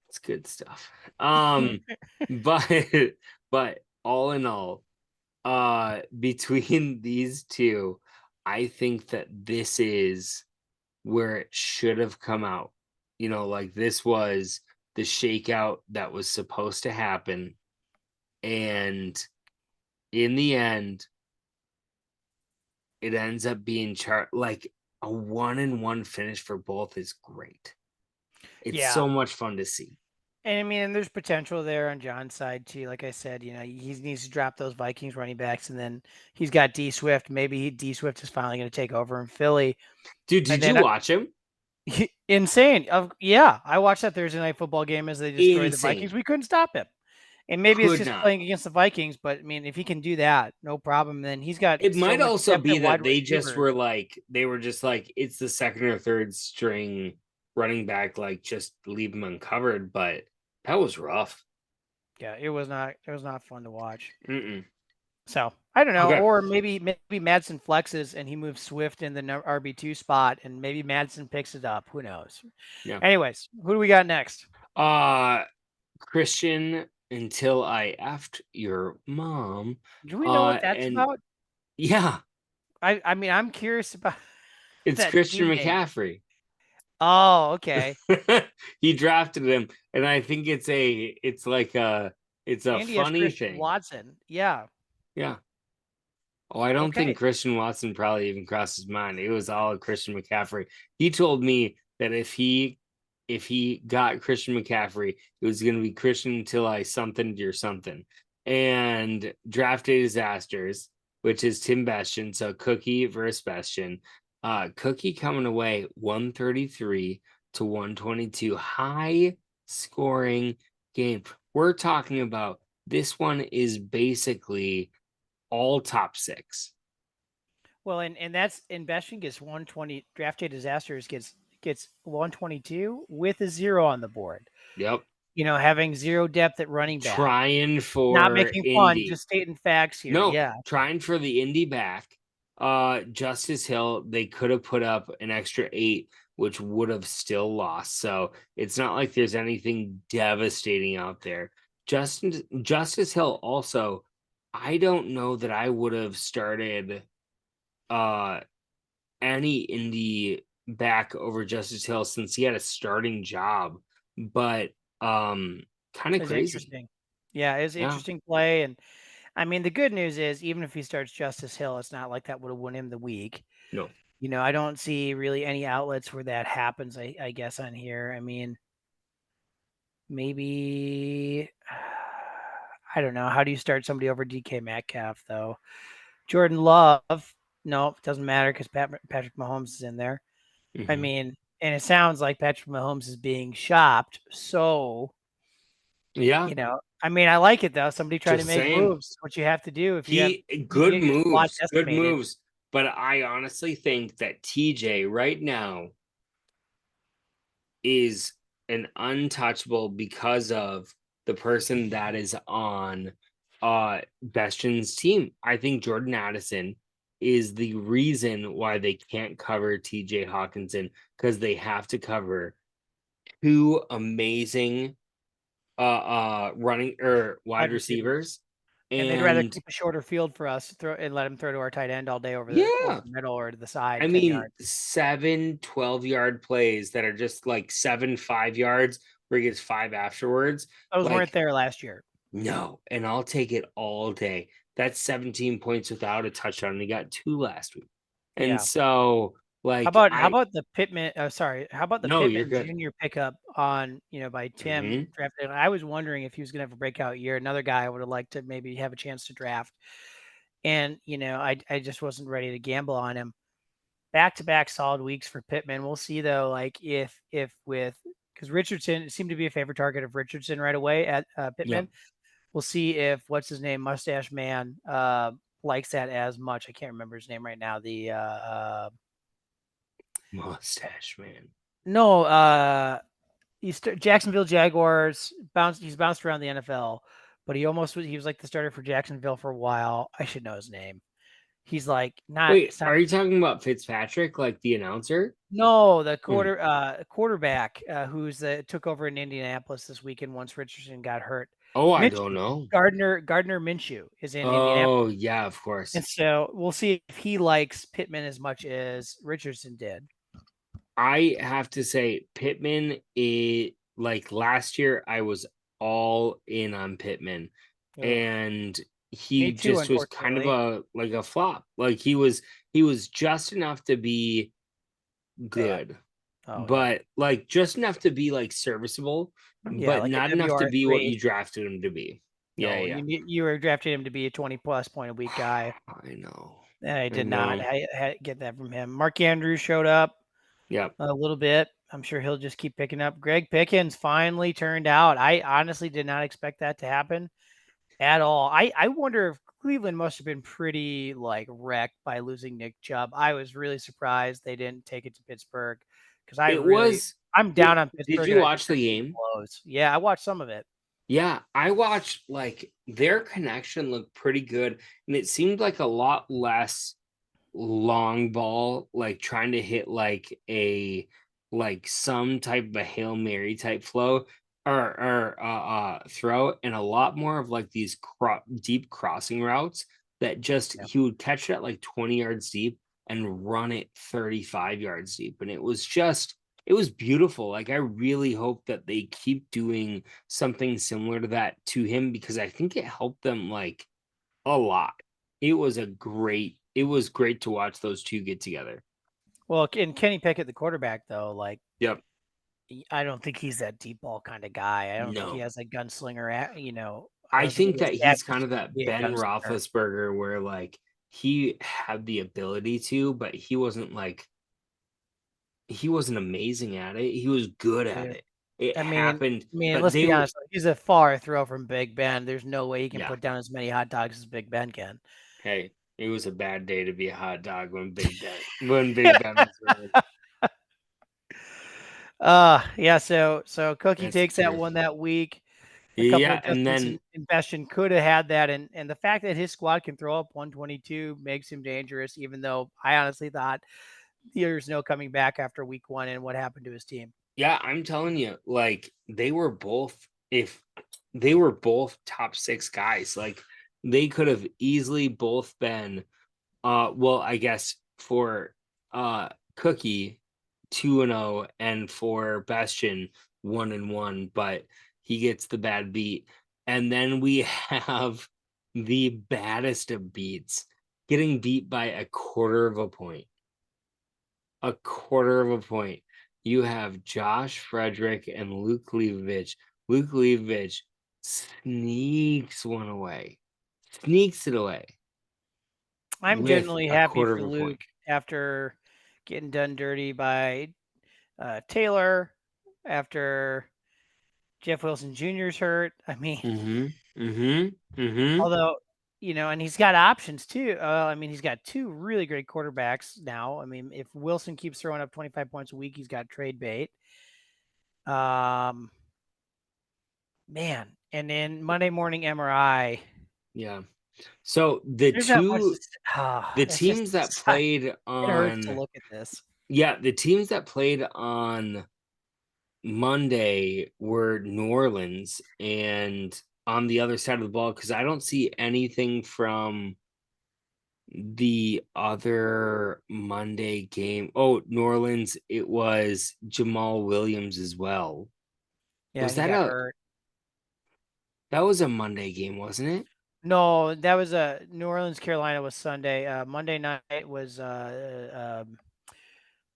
It's good stuff. But but all in all, between these two, I think that this is where it should have come out. Like this was the shakeout that was supposed to happen. And in the end, it ends up being like a 1-1 finish for both is great. It's Yeah. so much fun to see. And I mean, and there's potential there on John's side too. Like I said, he needs to drop those Vikings running backs, and then he's got D Swift. Maybe D Swift is finally going to take over in Philly, Dude, and did you then watch him? insane. Yeah, I watched that Thursday night football game as they destroyed the Vikings. Insane. We couldn't stop him, and maybe it's Could just not. playing against the Vikings. But I mean, if he can do that, no problem. Then he's got It so might much also depth be at wide that they just receiver. were like they were just like it's the second or third string running back, like just leave him uncovered, but that was rough. Yeah, it was not fun to watch. Mm-mm. So I don't know, Okay. or maybe Madsen flexes and he moves Swift in the RB2 spot, and maybe Madsen picks it up. Who knows? Yeah. Anyways, who do we got next? Uh Christian until I effed your mom. Do we know what that's And about? yeah, I mean, I'm curious about it's that Christian team name. McCaffrey. Oh, okay. He drafted him, and I think it's a Andy has funny Christian thing. Watson. Yeah. Yeah. Oh, I don't Okay. think Christian Watson probably even crossed his mind. It was all Christian McCaffrey. He told me that if he got Christian McCaffrey, it was going to be Christian until I something or something. And draft day disasters, which is Tim Bestian, so Cookie versus Bestian. Cookie coming away 133 to 122, high scoring game. We're talking about this one is basically all top six. Well, and that's and Bashing gets 120. Draft day disasters gets 122 with a zero on the board. Yep. Having zero depth at running back. Trying Not for making fun, Indy. just stating facts here. No, Yeah. trying for the Indy back. Justice Hill, they could have put up an extra 8, which would have still lost. So it's not like there's anything devastating out there. Justice Hill also, I don't know that I would have started uh any Indy back over Justice Hill since he had a starting job, but kind of It's crazy. interesting. Yeah, it's Yeah. interesting play. And I mean, the good news is even if he starts Justice Hill, it's not like that would have won him the week. No. I don't see really any outlets where that happens, I guess, on here. I mean, Maybe I don't know. How do you start somebody over DK Metcalf though? Jordan Love, no, it doesn't matter because Patrick Mahomes is in there. I Mhm. mean, and it sounds like Patrick Mahomes is being shopped. So, Yeah, I mean, I like it though. Somebody trying to just make saying. moves. What you have to do if He you good get your squad moves, good decimated. moves. But I honestly think that TJ right now is an untouchable because of the person that is on Bestion's team. I think Jordan Addison is the reason why they can't cover TJ Hawkinson because they have to cover two amazing running or wide Wide receivers. receivers. And they'd rather And keep a shorter field for us to throw and let him throw to our tight end all day over yeah, the middle or to the I side 10 mean, yards. 7 12 yard plays that are just like 7 5 yards where he gets five afterwards. Those weren't Like, there last year. no, and I'll take it all day. That's 17 points without a touchdown. And he got two last week. And Yeah. so, How like, about how I about the Pittman sorry, how about the no, you're Pittman good. Jr. pickup on, by Tim Hmm. drafted? I was wondering if he was gonna have a breakout year. Another guy I would have liked to maybe have a chance to draft. And, I just wasn't ready to gamble on him. Back-to-back solid weeks for Pittman. We'll see though, like if with because Richardson seemed to be a favorite target of Richardson right away at Yep. Pittman. We'll see if what's his name, Mustache Man, likes that as much. I can't remember his name right now. The Mustache man. no, Jacksonville Jaguars bounced. He's bounced around the NFL, but he was like the starter for Jacksonville for a while. I should know his name. He's like not. Wait, It's not are you talking about Fitzpatrick, like the announcer? no, the Hmm. quarterback who's took over in Indianapolis this weekend once Richardson got hurt. Oh, I don't Minshew, know. Gardner Minshew is in Indianapolis, Oh, yeah, of course. and so we'll see if he likes Pittman as much as Richardson did. I have to say, Pittman, like last year, I was all in on Pittman, Ugh. and Me he too, just was kind of unfortunately. a flop. Like he was just enough to be Bad. good, Oh yeah, but like just enough to be like serviceable, yeah, but like a not enough to be what WR3. you drafted him to be. Yeah, No, yeah. you were drafting him to be a 20+ point a week guy, I know. and I I did not know. get that from him. Mark Andrews showed up Yep. a little bit. I'm sure he'll just keep picking up. Greg Pickens finally turned out. I honestly did not expect that to happen at all. I wonder if Cleveland must have been pretty like wrecked by losing Nick Chubb. I was really surprised they didn't take it to Pittsburgh because It was I'm down it on did Pittsburgh you and I think watch their the team game? blows. Yeah, I watched some of it. Yeah, I watched like their connection looked pretty good, and it seemed like a lot less long ball, like trying to hit like some type of a Hail Mary type flow or throw, and a lot more of like these deep crossing routes that just Yeah. he would catch it at like 20 yards deep and run it 35 yards deep. And it was beautiful. Like I really hope that they keep doing something similar to that to him because I think it helped them like a lot. It was great to watch those two get together. Well, and Kenny Pickett, the quarterback, though, like Yep. I don't think he's that deep ball kind of guy. I don't think he No. has a gunslinger. I I don't think he think was that he's kind established of to that be a Ben gunslinger. Roethlisberger where like he had the ability to, but he wasn't amazing at it. He was good at Yeah. it. It I mean, happened, let's but be honest. He's a far throw from Big Ben. There's no way he can yeah. put down as many hot dogs as Big Ben can. Hey, it was a bad day to be a hot dog when Big Ben was hurt. Yeah. So Cookie That's the takes that truth. one that week. A couple Yeah, and adjustments then in Bastion could have had that, and the fact that his squad can throw up 122 makes him dangerous. Even though I honestly thought there's no coming back after week one and what happened to his team. yeah, I'm telling you, like if they were both top six guys, like they could have easily both been well, I guess for Cookie 2-0 and for Bastion 1-1, but he gets the bad beat. And then we have the baddest of beats getting beat by a quarter of a point. A quarter of a point. You have Josh Frederick and Luke Leavovich Luke Leavovich sneaks one away, sneaks it away I'm with generally a happy quarter for of a point. Luke after getting done dirty by Taylor, after Jeff Wilson Jr.'s hurt. I mean, Mm-hmm. Mm-hmm. Mm-hmm. although, and he's got options too. I mean, he's got two really great quarterbacks now. I mean, if Wilson keeps throwing up 25 points a week, he's got trade bait. Um, man, and then Monday morning MRI. Yeah. So the There's not much. two the That's just teams that played it hurts to on look at this. yeah, the teams that played on Monday were New Orleans and on the other side of the ball because I don't see anything from the other Monday game. Oh, New Orleans, it was Jamal Williams as well. Yeah, Was he that got a hurt. that was a Monday game, wasn't it? No, that was a New Orleans, Carolina was Sunday. Monday night was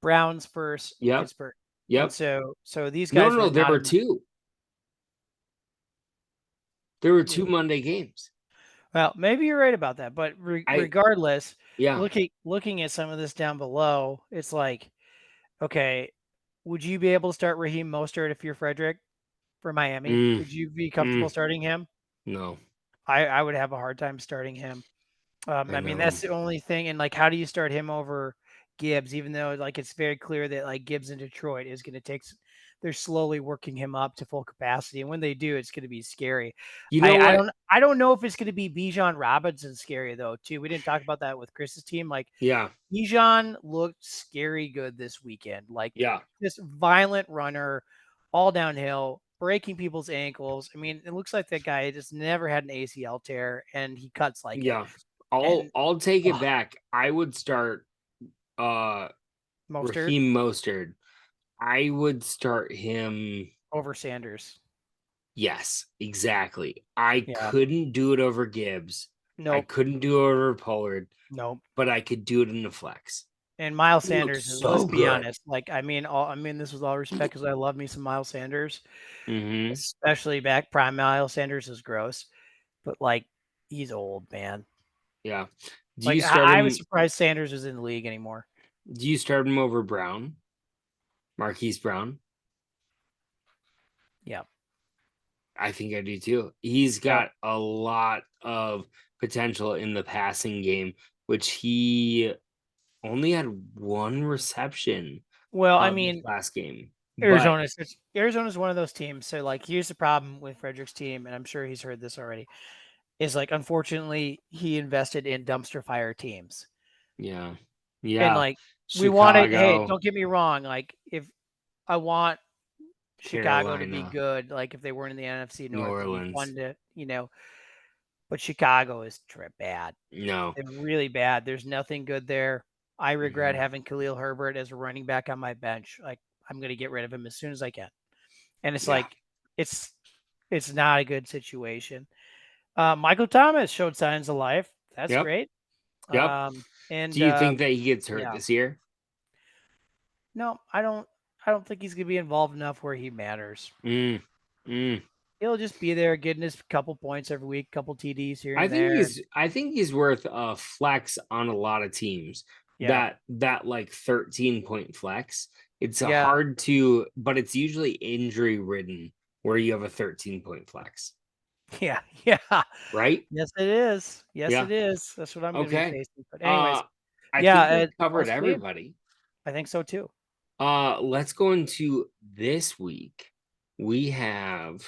Browns versus Yep. Pittsburgh, and Yep. so these No, guys no, no, were there not were in. two. There were You two Monday games. Well, maybe you're right about that, but I regardless, yeah. looking at some of this down below, it's like, okay, would you be able to start Raheem Mostert if you're Frederick for Miami? Mm, Would you be mm, comfortable starting him? no, I would have a hard time starting him. I I mean, know. that's the only thing. And like, how do you start him over Gibbs? Even though like it's very clear that like Gibbs in Detroit is going to take. They're slowly working him up to full capacity, and when they do, it's going to be scary. You I know I what? don't I don't know if it's going to be Bijan Robinson scary though. Too, we didn't talk about that with Chris's team. Like Yeah, Bijan looked scary good this weekend. Like yeah, this violent runner, all downhill, breaking people's ankles. I mean, it looks like that guy just never had an ACL tear, and he cuts like it. yeah. I'll And I'll take it oh, back. I would start uh Mostert Raheem Mostert. I would start him. over Sanders. Yes, exactly. I Yeah. couldn't do it over Gibbs. I Nope. couldn't do it over Pollard, Nope. but I could do it in the flex. And Miles He looked Sanders is, let's so be good. honest. Like, I mean, this with all respect, because I love me some Miles Sanders, Mm-hmm. especially back prime Miles Sanders is gross, but like, he's old, man. Yeah. Do Like, you start I was him? surprised Sanders was in the league anymore. Do you start him over Brown, Marquise Brown? Yeah. I think I do too. He's Yep. got a lot of potential in the passing game, which he only had one reception Well, I this mean, last game. But Arizona's one of those teams. So, like, here's the problem with Frederick's team, and I'm sure he's heard this already. Is like, unfortunately, he invested in dumpster fire teams. yeah, And yeah, like we wanted, hey, Chicago, don't get me wrong, like if I want Chicago to be Carolina, good, like if they weren't in the NFC New North, it'd be Orleans. fun to, but Chicago is bad. No. They're really bad. There's nothing good there. I regret Mhm. having Khalil Herbert as a running back on my bench. Like I'm going to get rid of him as soon as I can. And it's Yeah. like it's it's not a good situation. Michael Thomas showed signs of life. That's Yep. great. Yep. And Do you think that he gets hurt yeah, this year? no, I don't. I don't think he's gonna be involved enough where he matters. Mm. Mm. He'll just be there, getting his couple points every week, couple TDs here I and think there, and he's worth a flex on a lot of teams. yeah, That like 13-point flex. It's a yeah, hard to, but it's usually injury ridden where you have a 13-point flex, yeah, yeah. right? Yes, it is. Yes, Yeah. it is. That's what I'm gonna be Okay. facing. But anyways, Uh I yeah, think we've covered mostly, everybody. I think so too. Let's go into this week. We have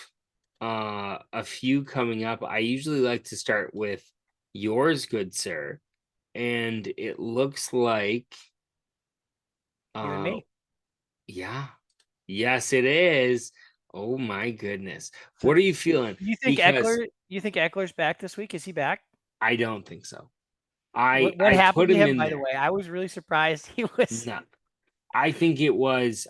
a few coming up. I usually like to start with yours, good sir. And it looks like You and uh me. yeah. Yes, it is. Oh my goodness. So, What are you feeling? you think Because Eckler? You think Eckler's back this week? Is he back? I don't think so. I What I happened put to him him? in By the there. way, I was really surprised. He was No. I think it was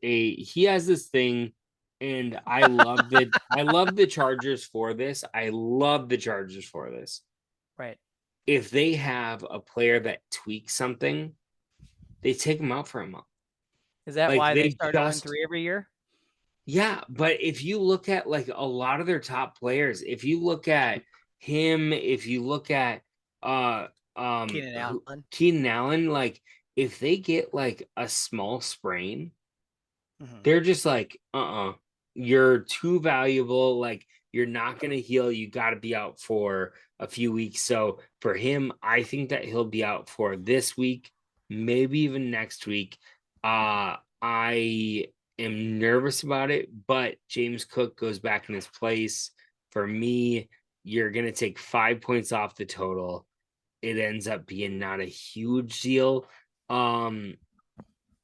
a he has this thing and I love the Chargers for this. I love the Chargers for this. right. If they have a player that tweaks something, they take him out for a month. Is that Like why they they start 0 just 3 every year? Yeah, but if you look at like a lot of their top players, if you look at him, if you look at uh Keenan who, Allen. Keenan Allen, like if they get like a small sprain, Mhm. they're just like, you're too valuable. Like, you're not going to heal. You got to be out for a few weeks. So, for him, I think that he'll be out for this week, maybe even next week. I am nervous about it, but James Cook goes back in his place. For me, you're going to take 5 points off the total. It ends up being not a huge deal. Um,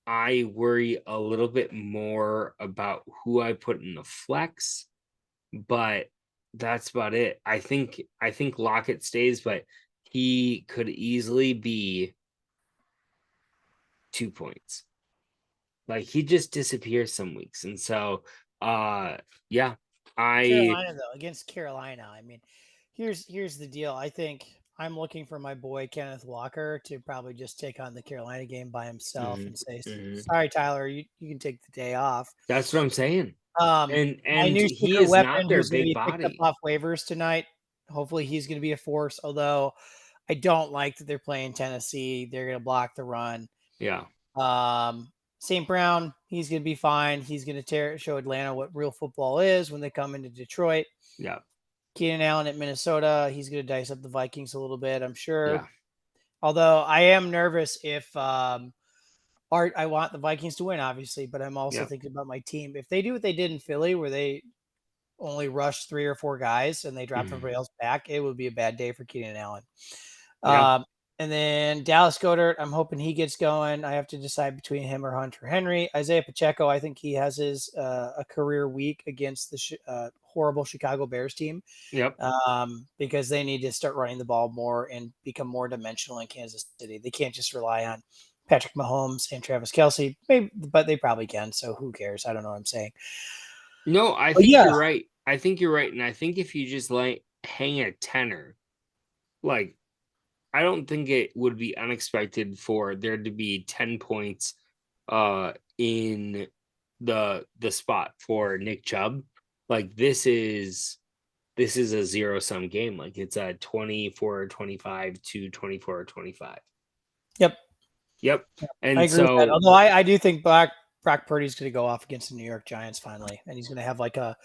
I worry a little bit more about who I put in the flex, but that's about it. I think Lockett stays, but he could easily be 2 points. Like he just disappears some weeks. And so yeah, I Carolina though, against Carolina, I mean, here's the deal. I think I'm looking for my boy Kenneth Walker to probably just take on the Carolina game by himself mhm, and say, mhm. "Sorry, Tyler, you can take the day off." That's what I'm saying. My And new he secret is not weapon, their who's going to big be picked up body. off waivers tonight. Hopefully, he's going to be a force. Although I don't like that they're playing Tennessee. They're going to block the run. Yeah, Um, St. Brown, he's going to be fine. He's going to show Atlanta what real football is when they come into Detroit. yeah, Keenan Allen at Minnesota, he's going to dice up the Vikings a little bit, I'm sure. yeah, Although I am nervous if Art, I want the Vikings to win, obviously, but I'm also yeah, thinking about my team. If they do what they did in Philly, where they only rush 3 or 4 guys and they drop mhm, everybody else back, it would be a bad day for Keenan Allen. yeah, Um, and then Dallas Goedert, I'm hoping he gets going. I have to decide between him or Hunter Henry. Isaiah Pacheco, I think he has his a career week against the horrible Chicago Bears team, yep. because they need to start running the ball more and become more dimensional in Kansas City. They can't just rely on Patrick Mahomes and Travis Kelsey, maybe, but they probably can. So who cares? I don't know what I'm saying. No, I But think yeah, you're right. I think you're right, and I think if you just like hang a tenor, like I don't think it would be unexpected for there to be 10 points in the spot for Nick Chubb. Like this is a zero sum game. Like it's a 24-25 to 24-25. yep, Yep. I And agree with that. so, Although I do think Brock Purdy's going to go off against the New York Giants finally, and he's going to have like a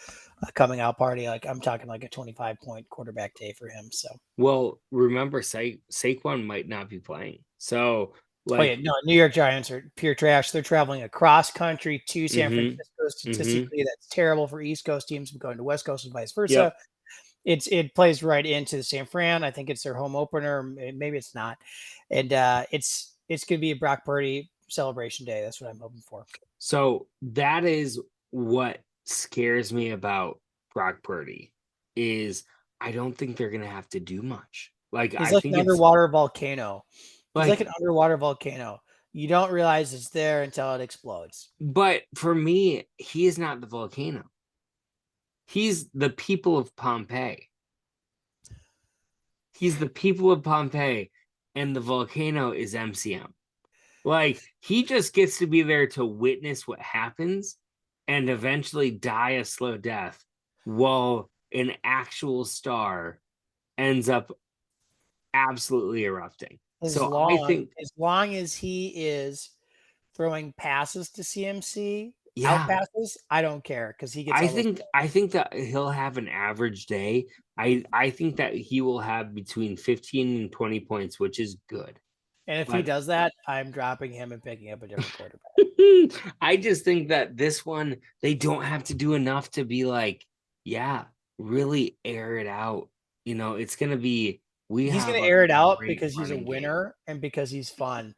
coming out party. Like I'm talking like a 25-point quarterback day for him. So, well, remember Saquon might not be playing. So oh yeah, like no, New York Giants are pure trash. They're traveling across country to San mm-hmm, Francisco. mm-hmm. Statistically, that's terrible for East Coast teams going to West Coast and vice versa. Yep. It plays right into the San Fran. I think it's their home opener. Maybe it's not, and it's going to be a Brock Purdy celebration day. That's what I'm hoping for. So that is what scares me about Brock Purdy is I don't think they're gonna have to do much. Like He's I like think an it's underwater volcano. He's like like an underwater volcano. You don't realize it's there until it explodes. but for me, he is not the volcano. He's the people of Pompeii. He's the people of Pompeii, and the volcano is MCM. Like he just gets to be there to witness what happens and eventually die a slow death while an actual star ends up absolutely erupting. As So I long think, as long as he is throwing passes to CMC, out yeah, passes, I don't care because he gets I all those think points. I think that he'll have an average day. I think that he will have between 15 and 20 points, which is good. And if he But does that, I'm dropping him and picking up a different quarterback. I just think that this one they don't have to do enough to be like, yeah, really air it out. It's gonna be we He's have gonna a air it out great because he's a running game. winner and because he's fun.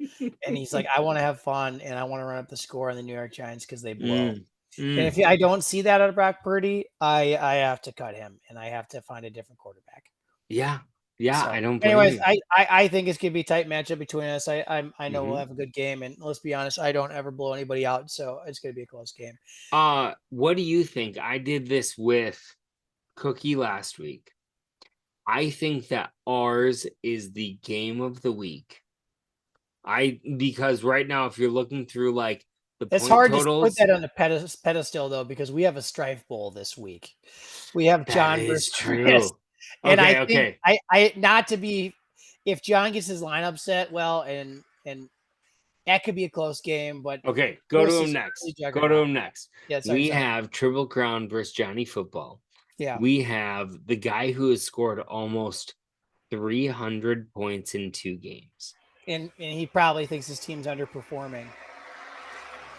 And he's like, I want to have fun and I want to run up the score on the New York Giants because they blow. Mm, And mm, if I don't see that out of Brock Purdy, I have to cut him and I have to find a different quarterback. yeah, yeah, So, I don't blame anyways, you. I think it's gonna be a tight matchup between us. I know we'll Hmm. have a good game, and let's be honest, I don't ever blow anybody out, so it's gonna be a close game. What do you think? I did this with Cookie last week. I think that ours is the game of the week. Because right now, if you're looking through like the It's point hard to put totals. that on a pedestal though, because we have a Strife Bowl this week. We have That John versus is Chris, true. and I Okay, think okay, I not to be if John gets his lineup set well, and that could be a close game, but okay. Go to Chris him is next. really Go to juggernaut. him next. Yeah, sorry, We sorry. have Triple Crown versus Johnny Football. Yeah, We have the guy who has scored almost 300 points in 2 games. and he probably thinks his team's underperforming.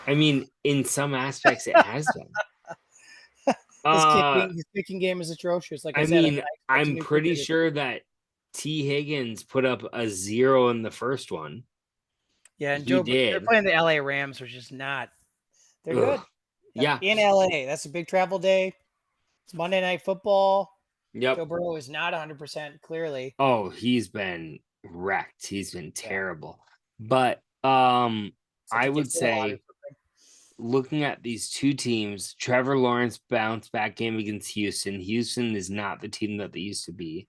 I mean, in some aspects, it has been. Uh, His kicking game is atrocious. Like I I said, I mean, expect a I'm new pretty kicker this sure that T. Higgins put up a 0 in the first one. Yeah, and He they're did. playing the LA Rams, which is not. They're good. Ugh. Yep, Yeah. in LA. That's a big travel day. It's Monday Night Football. Joe Yep. Burrow is not 100% clearly. Oh, he's been wrecked. He's been Yeah, terrible. But except I he would kicks the hell out of say looking at these two teams, Trevor Lawrence bounce back game against Houston. Houston is not the team that they used to be.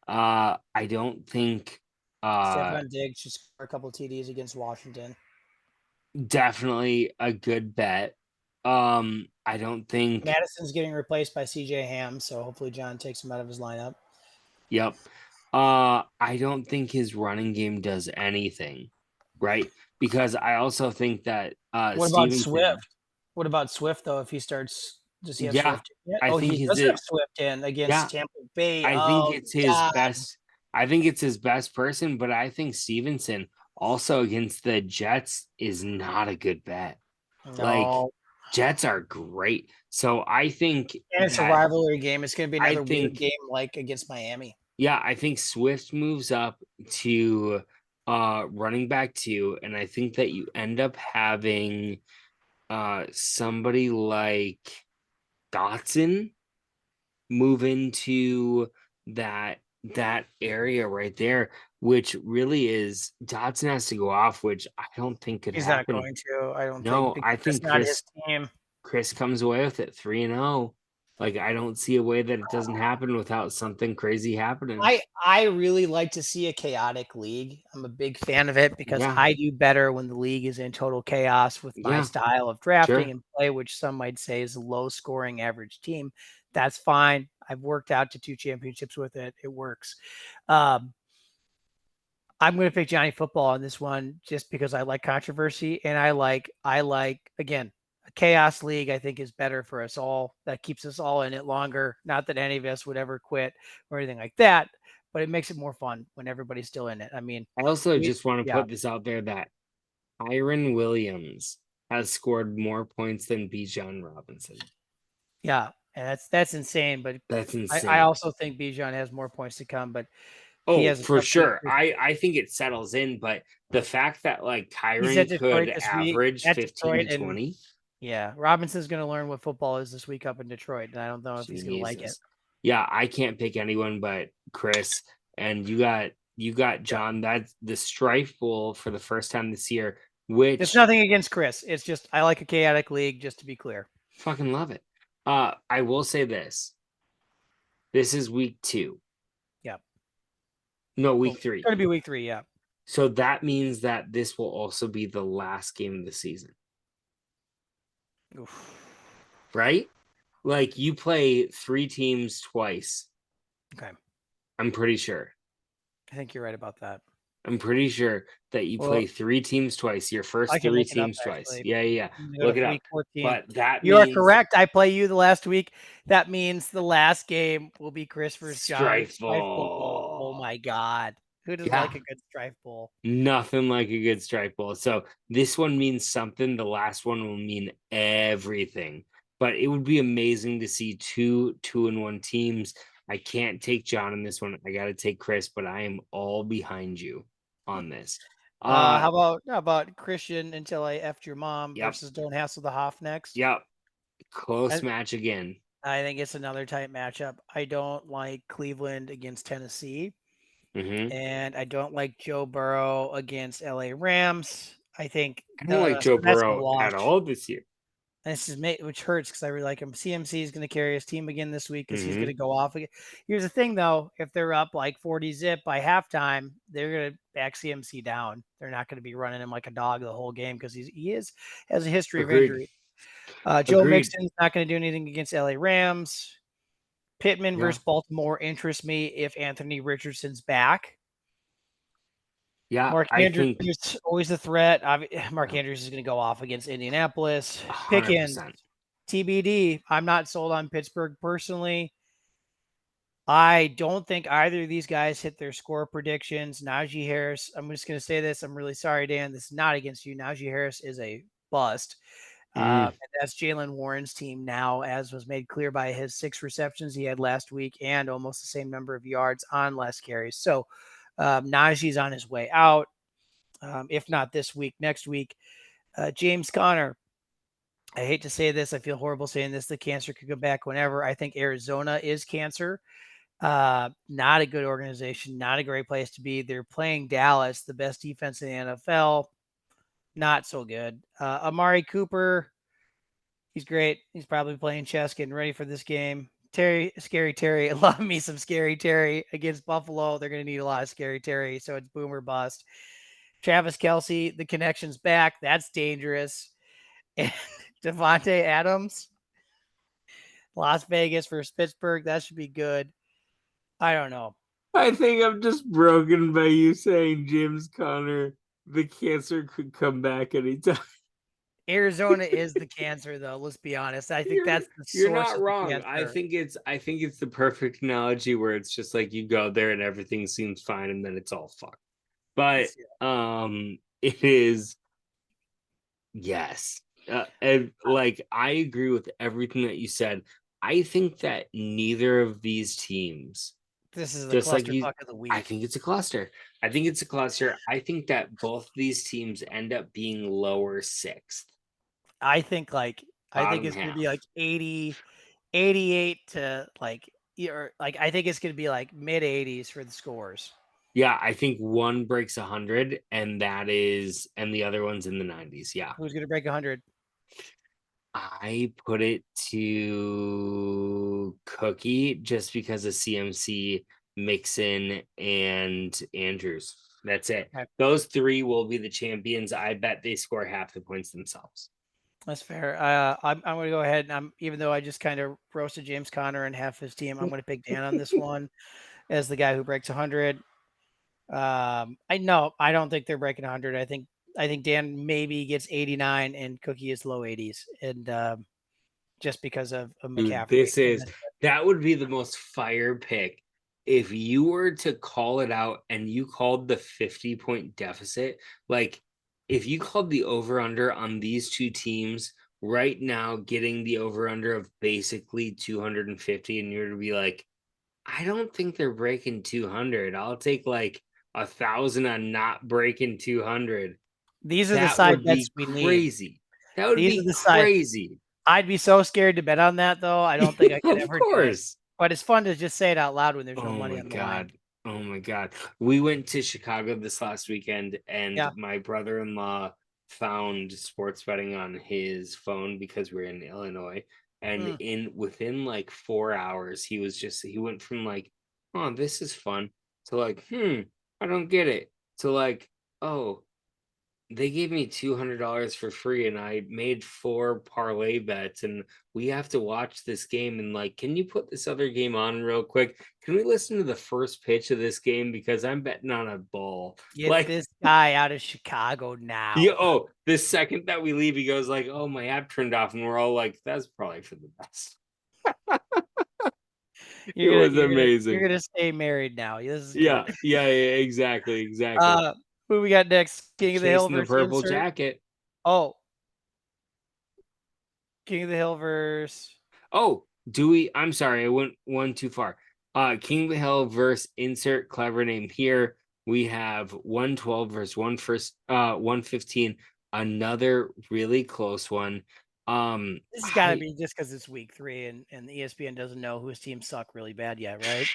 I don't think Stephon Diggs should score a couple of TDs against Washington. definitely a good bet. I don't think Madison's getting replaced by CJ Ham, so hopefully John takes him out of his lineup. yep. I don't think his running game does anything, right? Because I also think that What about Stevenson, Swift? What about Swift though? If he starts, does he have yeah, Swift yet? I Oh, think he is does have it Swift in yeah, against Tampa Bay. I think Oh it's his God, best. I think it's his best person, but I think Stevenson also against the Jets is not a good bet. Like no. Jets are great. So I think And it's a that rivalry game. It's going to be I another weird think game like against Miami. yeah, I think Swift moves up to running back 2, and I think that you end up having somebody like Dotson move into that area right there, which really is Dotson has to go off, which I don't think could He's not happen. going to. I don't think No, because I that's think not his team. Chris comes away with it 3-0. Like I don't see a way that it doesn't happen without something crazy happening. I really like to see a chaotic league. I'm a big fan of it because Yeah, I do better when the league is in total chaos with my yeah, style of drafting sure. and play, which some might say is a low scoring average team. That's fine. I've worked out to 2 championships with it. It works. Um, I'm going to pick Johnny Football on this one just because I like controversy and I like again a chaos league. I think is better for us all. That keeps us all in it longer. Not that any of us would ever quit or anything like that, but it makes it more fun when everybody's still in it. I mean, I also we just want to yeah put this out there that Kyron Williams has scored more points than Bijan Robinson. yeah, and that's insane. But That's I insane. also think Bijan has more points to come, but he Oh, has a for tough week. sure. I think it settles in, but the fact that like He's at Kyron Detroit could this week. average At 15 Detroit to and 20, yeah, Robinson's going to learn what football is this week up in Detroit, and I don't know if he's going to like it. Jesus. Yeah, I can't pick anyone but Chris. And you got Yeah. John. That's the Strife Bowl for the first time this year, It's which nothing against Chris. It's just I like a chaotic league, just to be clear. fucking love it. I will say this. This is week 2. Yeah. No, Oh, week it's 3. going to be week 3. Yeah. So that means that this will also be the last game of the season, Oof. right? Like you play 3 teams twice. Okay. I'm pretty sure. I think you're right about that. I'm pretty sure that you Well, play 3 teams twice, your I first can 3 look it up teams twice. actually. Yeah, yeah, yeah. I'm gonna go Look it to up. week 14. But that You are means correct. I play you the last week. That means the last game will be Chris versus John Strife Bowl. Oh Strifeful. my God. Who doesn't Yeah, like a good Strife Bowl? nothing like a good strike ball. So this one means something. The last one will mean everything. But it would be amazing to see 2-1 teams. I can't take John in this one. I got to take Chris, but I am all behind you on this. How about Christian until I effed your mom Yep, versus Don't Hassle the Hoff next? yep. Close I, match again. I think it's another tight matchup. I don't like Cleveland against Tennessee, Hmm. and I don't like Joe Burrow against LA Rams. I think I don't like so Joe that's a Burrow at wash. all this year. this is which hurts because I really like him. CMC is going to carry his team again this week because he's going Hmm. to go off again. Here's the thing, though: if they're up like 40 zip by halftime, they're going to back CMC down. They're not going to be running him like a dog the whole game because has a history of Agreed. injury. Joe Agreed. Mixon's not going to do anything against LA Rams. Pittman Yeah. versus Baltimore interests me if Anthony Richardson's back. Yeah. Mark I Andrews think always a threat. Mark yeah, Andrews is going to go off against Indianapolis. Pickens 100%. TBD. I'm not sold on Pittsburgh personally. I don't think either of these guys hit their score predictions. Najee Harris, I'm just going to say this. I'm really sorry, Dan. This is not against you. Najee Harris is a bust. Mm, And that's Jalen Warren's team now, as was made clear by his 6 receptions he had last week and almost the same number of yards on less carries. So Najee's on his way out. If not this week, next week. James Conner, I hate to say this. I feel horrible saying this. The cancer could come back whenever. I think Arizona is cancer. Not a good organization, not a great place to be. They're playing Dallas, the best defense in the NFL. Not so good. Amari Cooper, he's great. He's probably playing chess, getting ready for this game. Scary Terry. Love me some Scary Terry against Buffalo. They're going to need a lot of Scary Terry, so it's boom or bust. Travis Kelsey, the connection's back. That's dangerous. And Devontae Adams, Las Vegas versus Pittsburgh. That should be good. I don't know. I think I'm just broken by you saying James Conner, the cancer could come back anytime. Arizona is the cancer, though. Let's be honest. I think You're that's the you're source not of the wrong. cancer. I think it's the perfect analogy where it's just like you go there and everything seems fine and then it's all fucked. But it is yes. And like I agree with everything that you said. I think that neither of these teams, This is the just like you, clusterfuck of the I week. think it's a cluster. I think it's a cluster. I think that both these teams end up being lower sixth, I think I think bottom it's gonna be half. like 80, 88 to like I think it's gonna be like mid 80s for the scores. Yeah, I think one breaks 100, and and the other one's in the 90s. Yeah. Who's gonna break 100? I put it to Cookie just because of CMC, Mixon, and Andrews. That's it. Okay, Those three will be the champions. I bet they score half the points themselves. that's fair. I'm gonna go ahead and even though I just kind of roasted James Conner and half his team, I'm gonna pick Dan on this one as the guy who breaks 100. I know I don't think they're breaking 100. I think Dan maybe gets 89 and Cookie is low 80s, and just because of Dude, McCaffrey. And then, that would be the most fire pick if you were to call it out and you called the 50-point deficit. Like, if you called the over under on these two teams right now, getting the over under of basically 250, and you're to be like, I don't think they're breaking 200. I'll take like 1,000 on not breaking 200. these are the That side would bets be we need. crazy. That would These are be the side. crazy. I'd be so scared to bet on that though. I don't think I could Of ever do it. course. But it's fun to just say it out loud when there's no Oh money my on the line. god. Oh my god. We went to Chicago this last weekend and Yeah. my brother-in-law found sports betting on his phone because we're in Illinois. And Mm. in within like 4 hours, he went from like, oh, this is fun to like, I don't get it. To like, oh, they gave me $200 for free and I made four parlay bets and we have to watch this game and like can you put this other game on real quick? Can we listen to the first pitch of this game because I'm betting on a ball. Get Like this guy out of Chicago now. the second that we leave he goes like, "Oh, my app turned off." And we're all like, "That's probably for the best." It was You're amazing. gonna stay married now. This is Yeah, good. yeah, yeah, exactly. Uh who we got next? King of the Hill Chasing the versus purple insert. jacket. Oh, King of the Hill versus Oh, do we? I'm sorry, I went one too far. King of the Hill versus insert clever name here. We have 112 versus 115. Another really close one. this has got to I be just because it's week 3 and the ESPN doesn't know whose teams suck really bad yet, right?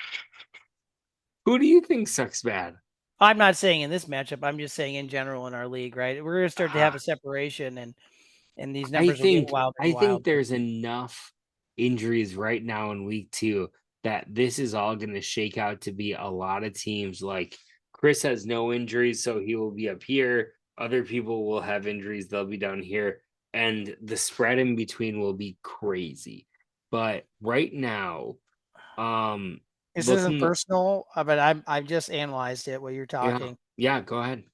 who do you think sucks bad? I'm not saying in this matchup. I'm just saying in general in our league, right? We're gonna start to have a Ah, separation, and these I numbers will get think wilder and I think wilder. there's enough injuries right now in week 2 that this is all going to shake out to be a lot of teams. Like Chris has no injuries, so he will be up here. Other people will have injuries, they'll be down here, and the spread in between will be crazy. But right now, This isn't looking, personal, but I've just analyzed it while you're yeah, talking. yeah, go ahead.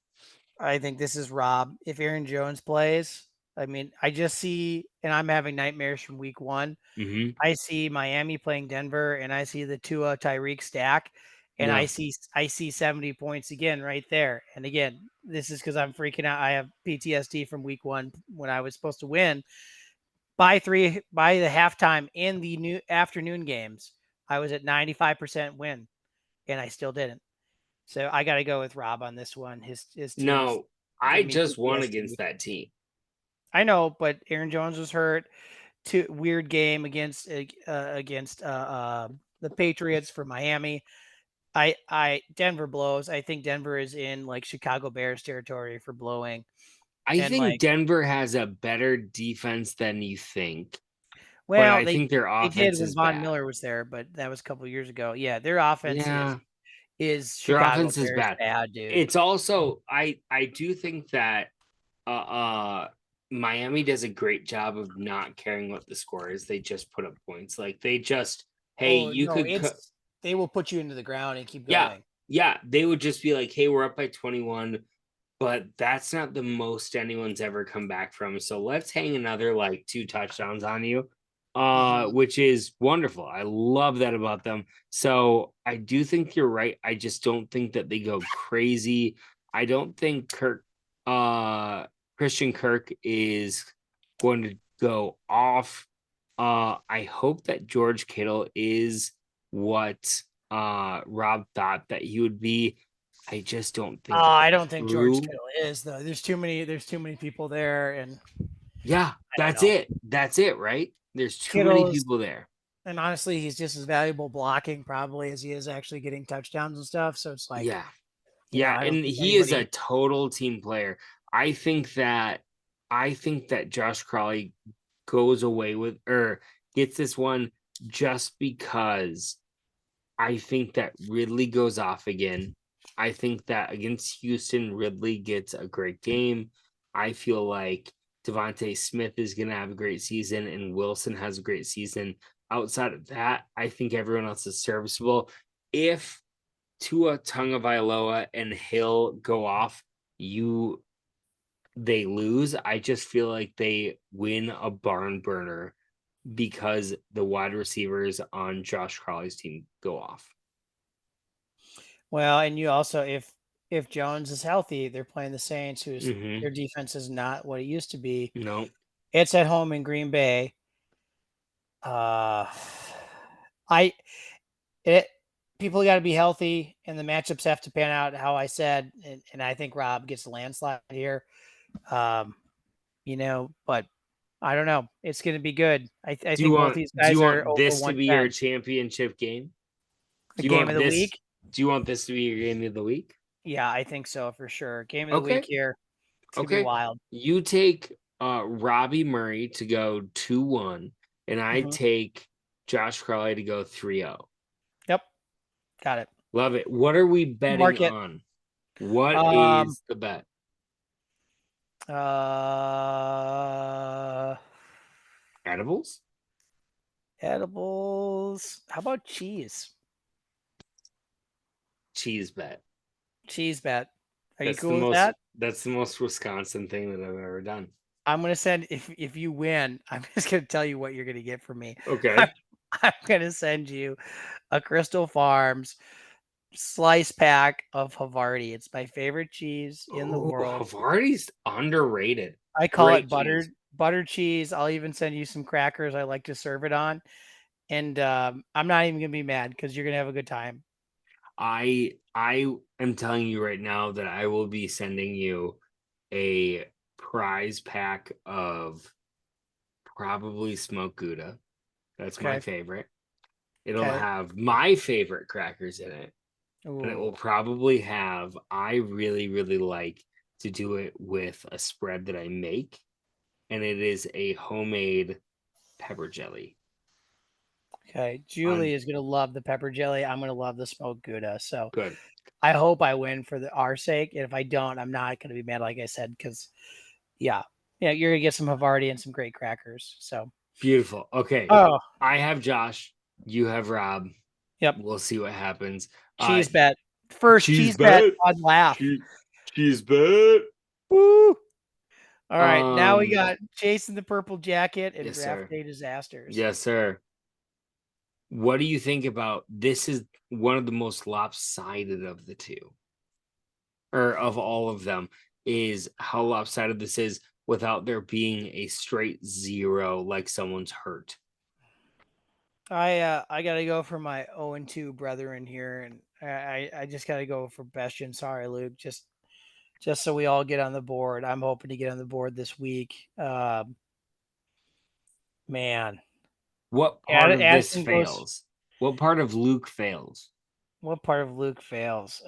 I think this is Rob. If Aaron Jones plays, I mean, I just see, and I'm having nightmares from week 1. Hmm. I see Miami playing Denver, and I see the Tua Tyreek stack, and Yeah. I see 70 points again right there. And again, this is because I'm freaking out. I have PTSD from week 1 when I was supposed to win by the halftime in the new afternoon games. I was at 95% win, and I still didn't. So I got to go with Rob on this one. His team's No, I giving me just won PTSD. against that team. I know, but Aaron Jones was hurt. Weird game against the Patriots for Miami. I Denver blows. I think Denver is in like Chicago Bears territory for blowing. I And think like, Denver has a better defense than you think, but well, I think their they did offense when is Von bad. Miller was there, but that was a couple years ago. Yeah, their offense Yeah, is their Chicago offense is Bears bad. bad, dude. It's also I do think that uh uh Miami does a great job of not caring what the score is. They just put up points. Like they just, hey, Oh you no, could they will put you into the ground and keep yeah, going. yeah, they would just be like, hey, we're up by 21. But that's not the most anyone's ever come back from. So let's hang another like 2 touchdowns on you, Mhm. which is wonderful. I love that about them. So I do think you're right. I just don't think that they go crazy. I don't think Christian Kirk is going to go off. I hope that George Kittle is what Rob thought that he would be. I just don't think I that's don't think George true. Kittle is though. There's too many people there, and Yeah, I don't that's know. it. That's it, right? There's too many Kittle's people there. and honestly, he's just as valuable blocking probably as he is actually getting touchdowns and stuff. So it's like, Yeah. Yeah, I don't and think he is a anybody. total team player. I think that I think that Josh Crawley goes away with or gets this one just because I think that Ridley goes off again. I think that against Houston, Ridley gets a great game. I feel like Devontae Smith is going to have a great season and Wilson has a great season. Outside of that, I think everyone else is serviceable. If Tua Tagovailoa and Hill go off, you they lose. I just feel like they win a barn burner because the wide receivers on Josh Crawley's team go off. Well, and you also if Jones is healthy, they're playing the Saints, whose Mm-hmm. their defense is not what it used to be. No. It's at home in Green Bay. Uh, I it people got to be healthy, and the matchups have to pan out how I said, and I think Rob gets a landslide here. Um, but I don't know. It's going to be good. I Do you think both want these do you guys are want over this to be your 110. championship game? A Do you game of want the this week? do you want this to be your game of the week? Yeah, I think so for sure. Game of the week Okay. here. It's gonna be Okay. wild. You take Robbie Murray to go 2-1 and I Hmm. take Josh Crawley to go 3-0. Yep, got it. Love it. What are we betting Mark it. on? What Um, is the bet? uh, Edibles? edibles. How about cheese? Cheese bet. Cheese bet. Are you That's the cool with most that? that's the most Wisconsin thing that I've ever done. I'm gonna send if you win. I'm just gonna tell you what you're gonna get from me. I'm, Okay. I'm gonna send you a Crystal Farms slice pack of Havarti. It's my favorite cheese in the Oh, world. Havarti's underrated. I call it Great cheese. buttered cheese. I'll even send you some crackers I like to serve it on. And I'm not even gonna be mad because you're gonna have a good time. I am telling you right now that I will be sending you a prize pack of probably smoked Gouda. That's my Okay. favorite. It'll Okay. have my favorite crackers in it. And it will Ooh. probably have I really, really like to do it with a spread that I make. and it is a homemade pepper jelly. Okay, On Julie is gonna love the pepper jelly. I'm gonna love the smoked Gouda. So good, I hope I win for our sake. And if I don't, I'm not gonna be mad, like I said, because yeah, yeah, you're gonna get some Havarti and some great crackers. So beautiful. Okay, oh, I have Josh. You have Rob. yep, We'll see what happens. cheese bet. First Cheese cheese bet bet. on laugh. Cheese bet. Woo! All right, now we Um, got chasing the purple jacket and yes, draft sir. day disasters. Yes, sir. What do you think about this? Is one of the most lopsided of the two, or of all of them, is how lopsided this is without there being a straight zero, like someone's hurt. I gotta go for my 0-2 brethren here, and I just gotta go for Bestian. Sorry, Luke. Just so we all get on the board. I'm hoping to get on the board this week. Man, What part of this Addison goes. fails? What part of Luke fails? What part of Luke fails?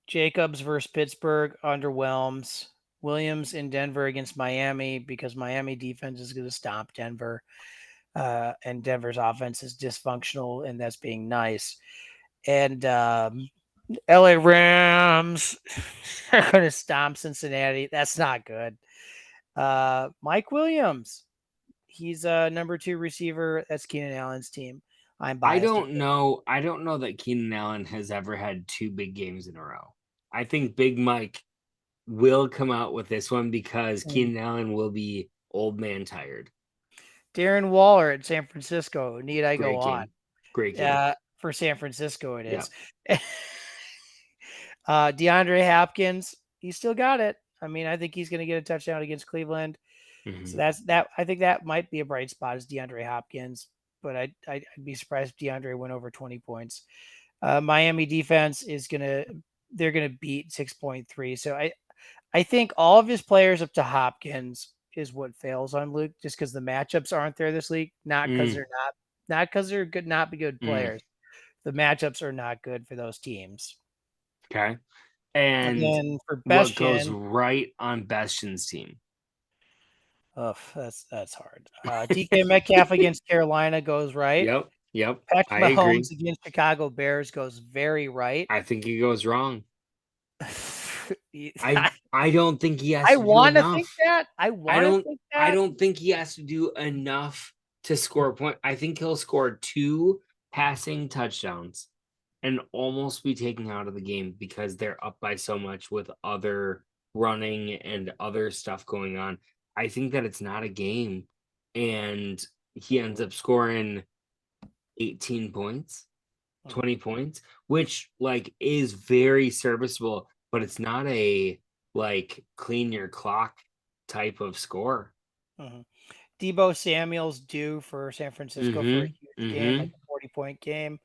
Jacobs versus Pittsburgh underwhelms. Williams in Denver against Miami because Miami defense is going to stomp Denver, and Denver's offense is dysfunctional, and that's being nice. And LA Rams are going to stomp Cincinnati. That's not good. Mike Williams, he's a number 2 receiver. That's Keenan Allen's team. I'm I biased. don't know. I don't know that Keenan Allen has ever had two big games in a row. I think Big Mike will come out with this one because Keenan Allen will be old man tired. Darren Waller at San Francisco. Need I go Great on? game. Great game. For San Francisco, it Yeah. is. DeAndre Hopkins, he still got it. I mean, I think he's going to get a touchdown against Cleveland. So Hmm. that's that. I think that might be a bright spot is DeAndre Hopkins, but I'd be surprised if DeAndre went over 20 points. Miami defense is they're gonna beat 6.3. So I think all of his players up to Hopkins is what fails on Luke, just because the matchups aren't there this week. Not because Mm, they're not because they're good, not be good mm. players. The matchups are not good for those teams. Okay. And And then for what goes Bestian, right on Bastian's team? oh, that's hard. DK Metcalf against Carolina goes right. Yep. Yep. Patrick I agree. Mahomes against Chicago Bears goes very right. I think he goes wrong. I, I don't think he has I to do want to think enough. that. I I want to don't think I that. don't think he has to do enough to score a point. I think he'll score two passing touchdowns and almost be taken out of the game because they're up by so much with other running and other stuff going on. I think that it's not a game and he ends up scoring 18 points, Mhm, 20 points, which like is very serviceable, but it's not a like clean your clock type of score. mhm. Debo Samuel's due for San Francisco for a Mhm. huge game, like Mhm. a 40-point game.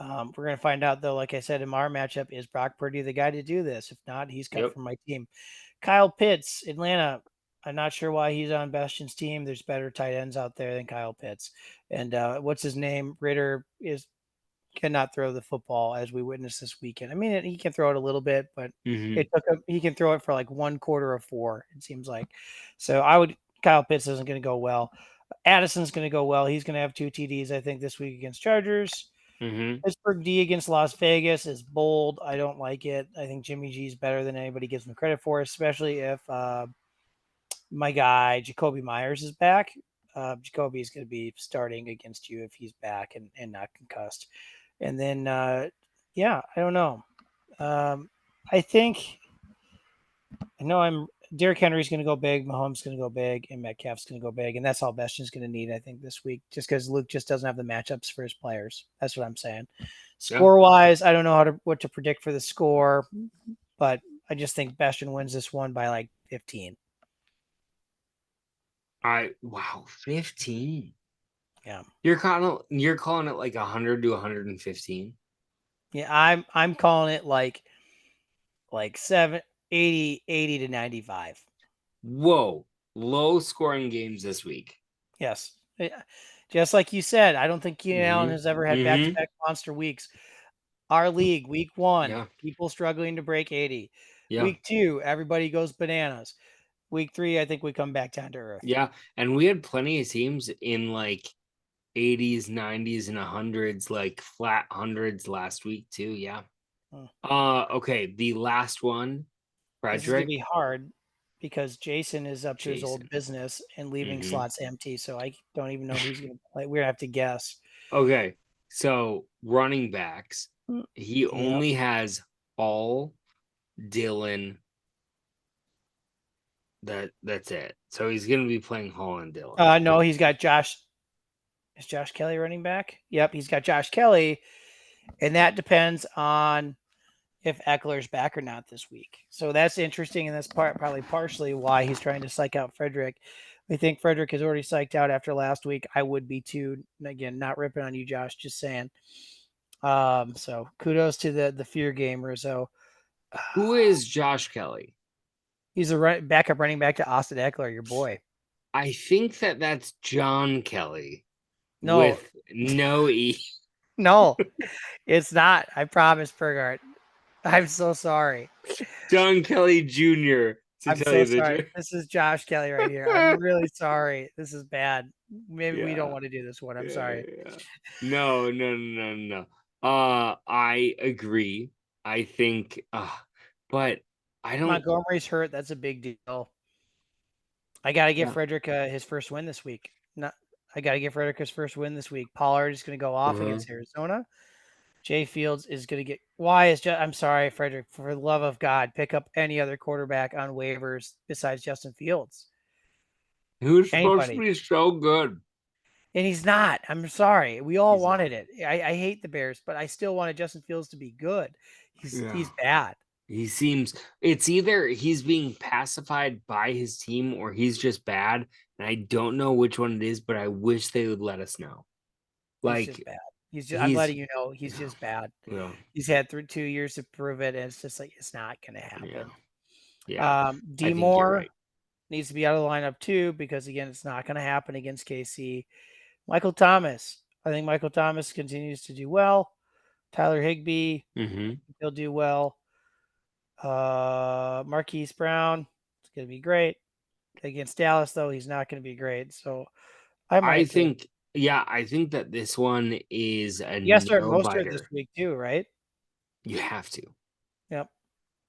We're gonna find out though. Like I said in our matchup, is Brock Purdy the guy to do this? If not, he's cut Yep. from my team. Kyle Pitts, Atlanta. I'm not sure why he's on Bastion's team. There's better tight ends out there than Kyle Pitts. And what's his name? Ritter is cannot throw the football as we witnessed this weekend. I mean, he can throw it a little bit, but Mhm. it took him. He can throw it for like 1/4 of 4. It seems like. So I would. Kyle Pitts isn't going to go well. Addison's going to go well. He's going to have 2 TDs, I think, this week against Chargers. Mhm. Pittsburgh D against Las Vegas is bold. I don't like it. I think Jimmy G is better than anybody gives him credit for, especially if my guy Jacoby Myers is back. Jacoby is going to be starting against you if he's back and not concussed. And then, yeah, I don't know. I think I know I'm Derrick Henry's going to go big, Mahomes going to go big, and Metcalf's going to go big, and that's all Bestian's going to need, I think, this week, just because Luke just doesn't have the matchups for his players. That's what I'm saying. Yeah. Score wise, I don't know what to predict for the score, but I just think Bestian wins this one by like 15. I wow, 15. Yeah, You're calling it like 100 to 115. yeah, I'm calling it like 80 to 95. Whoa. Low scoring games this week. Yes. Just like you said, I don't think Keenan Allen Mhm. has ever had back to Mhm. back monster weeks. Our league, week 1, Yeah. people struggling to break 80. Yeah. Week 2, everybody goes bananas. Week 3, I think we come back down to earth. Yeah, and we had plenty of teams in like 80s, 90s, and hundreds, like flat hundreds last week too. Yeah. Hmm. Okay, the last one, This is gonna Frederick, be hard because Jason is up to his old Jason. business and leaving Hmm. slots empty, so I don't even know who's gonna play. We're gonna have to guess. Okay, so running backs, Mm, he yep. only has all Dylan. That's it. So he's gonna be playing Hall and Dylan. No, he's got Josh. Is Josh Kelly running back? Yep, he's got Josh Kelly, and that depends on if Eckler's back or not this week. So that's interesting, and that's probably partially why he's trying to psych out Frederick. I think Frederick is already psyched out after last week. I would be too. And again, not ripping on you, Josh, just saying. So kudos to the fear gamer. So Who is Josh Kelly? he's a backup running back to Austin Eckler, your boy. I think that's John Kelly No, with no E. no, it's not. I promise, Pergart. I'm so sorry. John Kelly Jr. to I'm tell so you the sorry. truth. This is Josh Kelly right here. I'm really sorry. This is bad. Maybe we don't Yeah, want to do this one. I'm yeah, sorry. yeah. No, no, no, no. I agree. I think, but I don't. Montgomery's hurt. That's a big deal. I got to give Yeah. Frederick his first win this week. Not, I got to give Frederick his first win this week. Pollard is going to go off Uh-huh. against Arizona. Jay Fields is going to get. Why is I'm sorry, Frederick. For the love of God, pick up any other quarterback on waivers besides Justin Fields. He was supposed to Anybody. be so good. And he's not. I'm sorry. We all He's wanted not. it. I hate the Bears, but I still wanted Justin Fields to be good. Yeah. He's bad. He seems it's either he's being pacified by his team or he's just bad. And I don't know which one it is, but I wish they would let us know. He's just Like bad. I'm he's letting you know he's yeah, just bad. yeah, He's had 2 years to prove it, and it's just like it's not going to yeah, happen. yeah. I D think you're Moore right. needs to be out of the lineup too because again, it's not going to happen against KC. Michael Thomas. I think Michael Thomas continues to do well. Tyler Higbee, Hmm. he'll do well. Marquise Brown, it's going to be great. Against Dallas, though, he's not going to be great. So I I might throw. think, yeah, I think that this one is a You got to start no Mostert this biter. week too, right? You have to. Yep.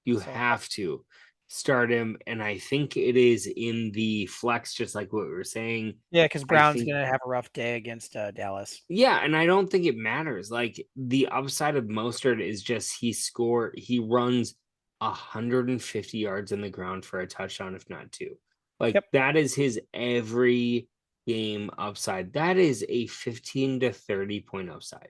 You So have to start him. And I think it is in the flex, just like what we were saying. yeah, because I Brown's think, going to have a rough day against Dallas. yeah, and I don't think it matters. Like the upside of Mostert is just he runs 150 yards in the ground for a touchdown, if not two. Like Yep. that is his every game upside. That is a 15 to 30 point upside.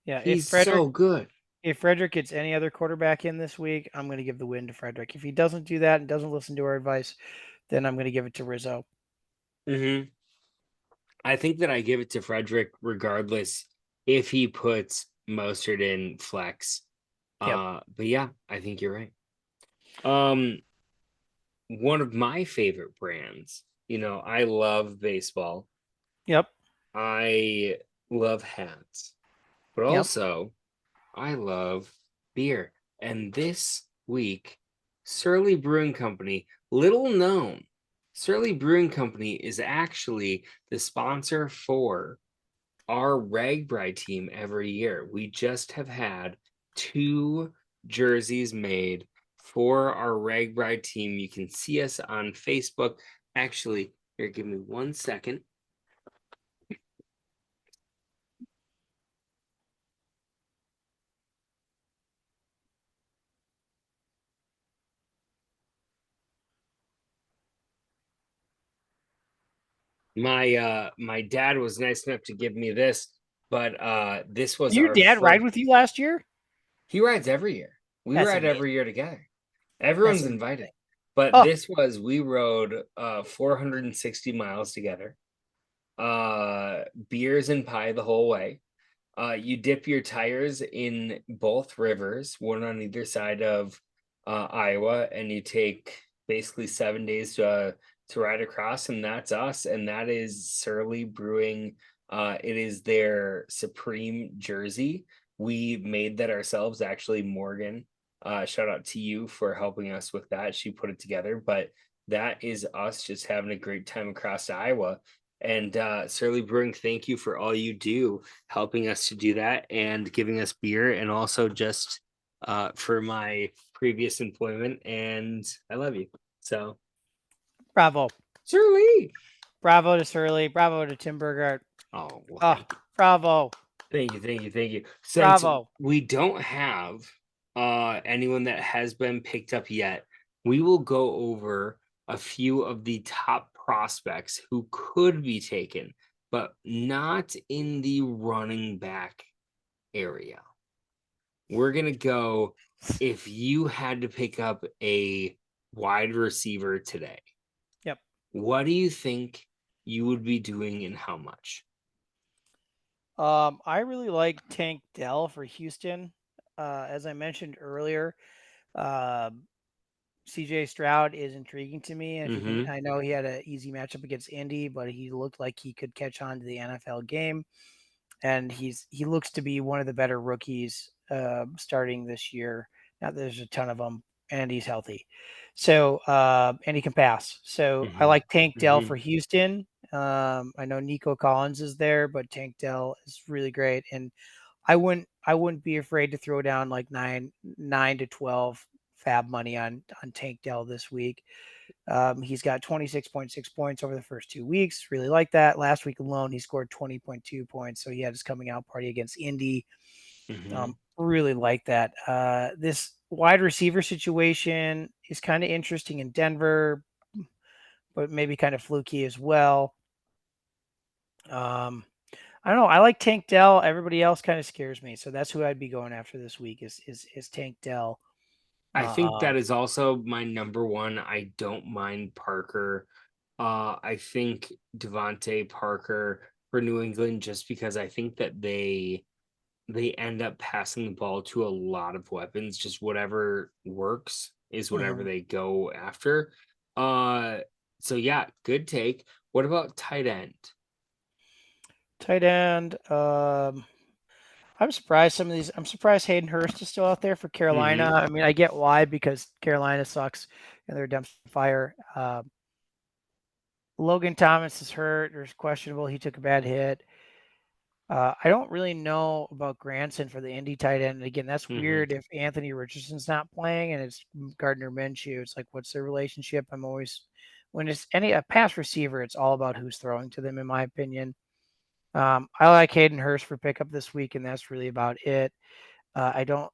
Yeah. He's so good. If Frederick gets any other quarterback in this week, I'm going to give the win to Frederick. If he doesn't do that and doesn't listen to our advice, then I'm going to give it to Rizzo. Hmm. I think that I give it to Frederick regardless if he puts Mostert in flex. Yep. But yeah, I think you're right. Um, one of my favorite brands. I love baseball. Yep. I love hats, but Yep. also I love beer. And this week, Surly Brewing Company, little known, Surly Brewing Company is actually the sponsor for our Ragbri team every year. We just have had 2 jerseys made for our Ragbri team. You can see us on Facebook. Actually, here, give me 1 second. My dad was nice enough to give me this, but this was Did your our dad ride first. with you last year? He rides every year. We That's ride amazing. every year together. That's Everyone's invited. amazing. But Oh, we rode 460 miles together. Beers and pie the whole way. You dip your tires in both rivers, one on either side of Iowa, and you take basically 7 days to ride across, and that's us, and that is Surly Brewing. It is their Supreme jersey. We made that ourselves, actually. Morgan Shout out to you for helping us with that. She put it together, but that is us just having a great time across Iowa. And Surly Brewing, thank you for all you do, helping us to do that and giving us beer, and also just for my previous employment. And I love you. So, Bravo. Surly. Bravo to Surly. Bravo to Tim Burgart. Oh, well, Oh, thank you. bravo. Thank you. Since Bravo. we don't have anyone that has been picked up yet, we will go over a few of the top prospects who could be taken, but not in the running back area. We're gonna go if you had to pick up a wide receiver today, Yep. what do you think you would be doing and how much? I really like Tank Dell for Houston. As I mentioned earlier, um, CJ Stroud is intriguing to me. And if you can, Mm-hmm. I know he had an easy matchup against Indy, but he looked like he could catch on to the NFL game. And he looks to be one of the better rookies starting this year. Not that there's a ton of them, and he's healthy, so and he can pass. So I Mm-hmm. like Tank Dell Mm-hmm. for Houston. I know Nico Collins is there, but Tank Dell is really great, and I wouldn't be afraid to throw down like nine to 12 fab money on Tank Dell this week. He's got 26.6 points over the first 2 weeks. Really like that. Last week alone, he scored 20.2 points. So he had his coming out party against Indy. Mm-hmm. Really like that. This wide receiver situation is kind of interesting in Denver, but maybe kind of fluky as well. Um, I don't know. I like Tank Dell. Everybody else kind of scares me. So that's who I'd be going after this week is Tank Dell. I think Uh, that is also my number one. I don't mind Parker. I think Devontae Parker for New England just because I think that they end up passing the ball to a lot of weapons. Just whatever works is whatever mhm. they go after. Uh, so yeah, good take. What about tight end? Tight end. I'm surprised I'm surprised Hayden Hurst is still out there for Carolina. Mm-hmm. I mean, I get why because Carolina sucks and they're a dumpster fire. Logan Thomas is hurt or is questionable. He took a bad hit. I don't really know about Granson for the Indy tight end. And again, that's Mm-hmm. weird if Anthony Richardson's not playing and it's Gardner Minshew. It's like, what's their relationship? I'm always when it's a pass receiver, it's all about who's throwing to them, in my opinion. I like Hayden Hurst for pickup this week, and that's really about it. I don't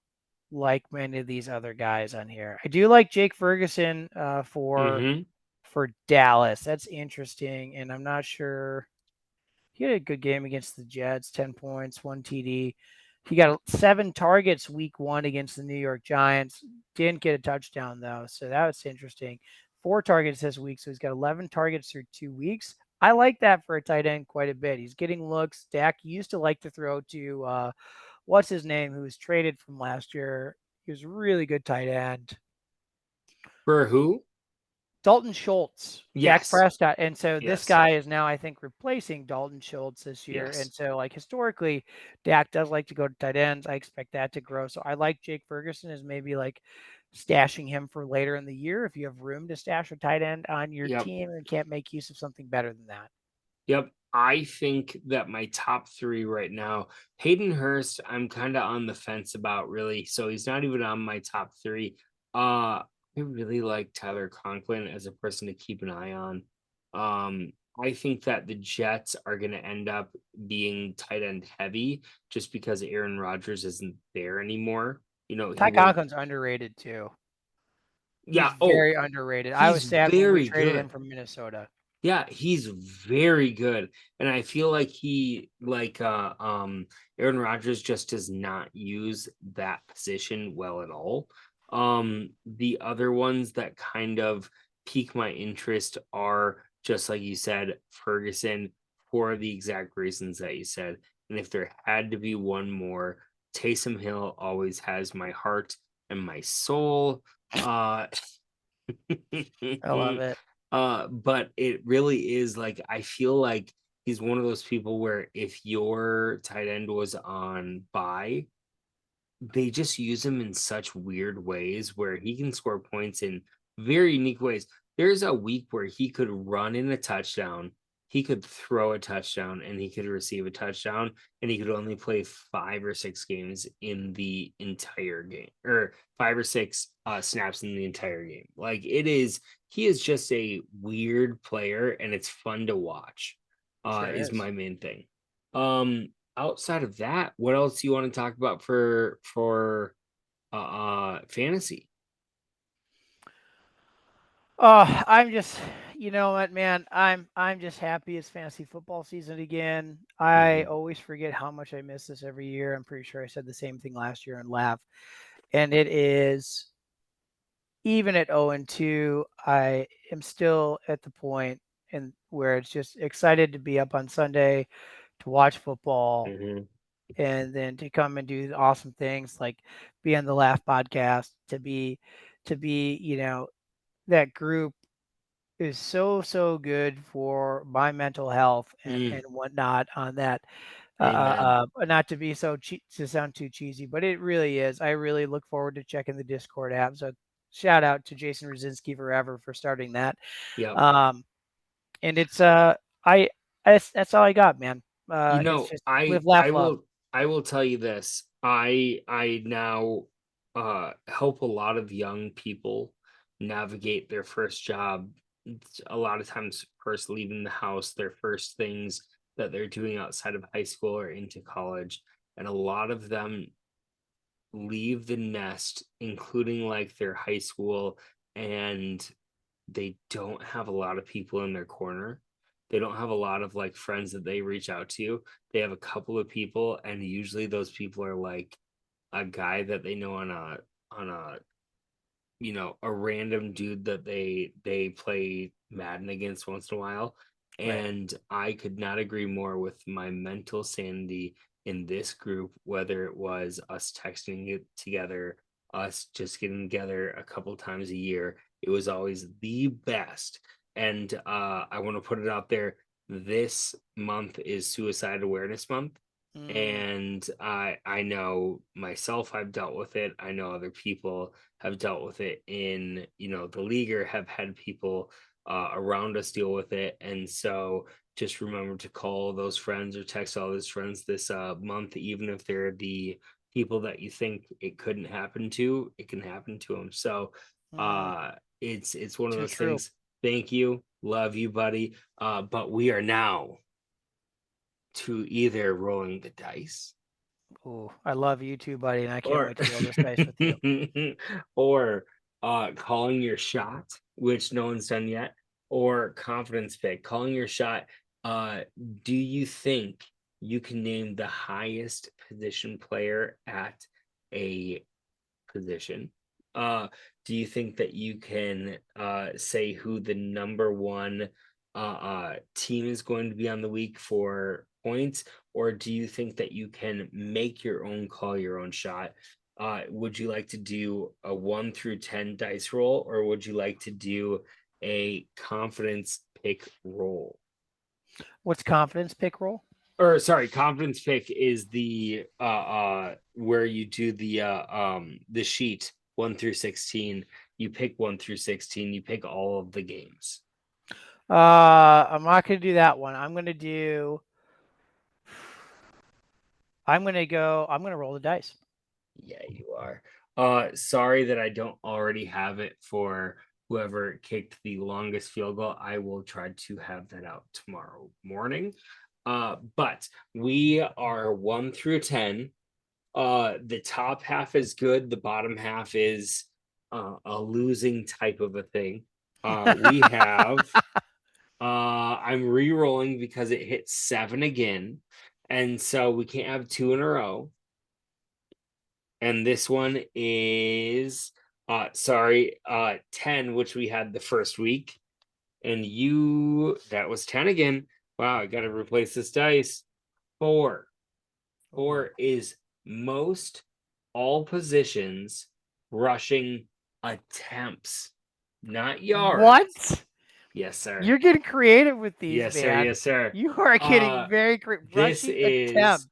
like many of these other guys on here. I do like Jake Ferguson Mm-hmm. for Dallas. That's interesting, and I'm not sure. He had a good game against the Jets, 10 points, 1 TD. He got 7 targets week 1 against the New York Giants. Didn't get a touchdown though, so that was interesting. 4 targets this week, so he's got 11 targets through 2 weeks. I like that for a tight end quite a bit. He's getting looks. Dak used to like to throw to what's his name, who was traded from last year. He was a really good tight end. For who? Dalton Schultz, Dak Yes. Prescott. And so this Yes. guy is now, I think, replacing Dalton Schultz this year. Yes. And so, like, historically, Dak does like to go to tight ends. I expect that to grow. So I like Jake Ferguson as maybe like stashing him for later in the year if you have room to stash a tight end on your Yep. team and can't make use of something better than that. Yep. I think that my top three right now, Hayden Hurst, I'm kind of on the fence about really. So he's not even on my top three. I really like Tyler Conklin as a person to keep an eye on. I think that the Jets are going to end up being tight end heavy just because Aaron Rodgers isn't there anymore. He Ty won't. Conklin's underrated too. He's Yeah. Oh, very underrated. I he's was sad when we very traded him good. from Minnesota. Yeah, he's very good. And I feel like Aaron Rodgers just does not use that position well at all. The other ones that kind of pique my interest are just like you said, Ferguson, for the exact reasons that you said. And if there had to be one more, Taysom Hill always has my heart and my soul. Uh I love it. But it really is like I feel like he's one of those people where if your tight end was on bye, they just use him in such weird ways where he can score points in very unique ways. There's a week where he could run in a touchdown, he could throw a touchdown, and he could receive a touchdown, and he could only play 5 or 6 games in the entire game, or 5 or 6 snaps in the entire game. Like he is just a weird player, and it's fun to watch. Sure Is is. my main thing. Outside of that, what else do you want to talk about for fantasy? Oh, I'm just, you know what, man? I'm just happy it's fantasy football season again. I Hmm. always forget how much I miss this every year. I'm pretty sure I said the same thing last year and laugh. And it is even at 0-2, I am still at the point and where it's just excited to be up on Sunday to watch football Hmm. and then to come and do awesome things like be on the Laugh podcast, to be, that group is so good for my mental health and Mm, whatnot on that. amen. Not to be to sound too cheesy, but it really is. I really look forward to checking the Discord app. So shout out to Jason Rosinski forever for starting that. Yep. Um, and it's I that's all I got, man. You It's know, just I live, laugh, I love. will I will tell you this. I now help a lot of young people navigate their first job. It's a lot of times first leaving the house, their first things that they're doing outside of high school or into college. And a lot of them leave the nest, including like their high school, and they don't have a lot of people in their corner. They don't have a lot of like friends that they reach out to. They have a couple of people, and usually those people are like a guy that they know on a a random dude that they play Madden against once in a while. Right. And I could not agree more with my mental sanity in this group, whether it was us texting it together, us just getting together a couple times a year. It was always the best. And I want to put it out there. This month is Suicide Awareness Month. Mm, And I know myself, I've dealt with it. I know other people have dealt with it in the league or have had people around us deal with it. And so just remember to call those friends or text all those friends this month, even if they're the people that you think it couldn't happen to, it can happen to them. So mm, uh it's one of too those true. things. Thank you, love you, buddy. But we are now to either rolling the dice Ooh, I love you too, buddy, and I can't or wait to roll this dice with you. or calling your shot, which no one's done yet, or confidence pick, calling your shot. uh do you think you can name the highest position player at a position? Uh, do you think that you can say who the number one team is going to be on the week for points, or do you think that you can make your own call, your own shot? Would you like to do a 1 through 10 dice roll, or would you like to do a confidence pick roll? What's confidence pick roll? Or sorry, confidence pick is the where you do the sheet 1 through 16. You pick 1 through 16, you pick all of the games. I'm not gonna do that one. I'm gonna roll the dice. Yeah, you are. Sorry that I don't already have it for whoever kicked the longest field goal. I will try to have that out tomorrow morning. But we are 1 through 10. The top half is good, the bottom half is a losing type of a thing. We have I'm re-rolling because it hit 7 again, and so we can't have two in a row. And this one is sorry, 10, which we had the first week. And you that was 10 again. Wow, I gotta replace this dice. 4. Ooh. 4 is most all positions rushing attempts, not yards. What? Yes, sir. You're getting creative with these, Yes, sir. man. Yes, sir. You are getting Uh, very this rushing is attempts.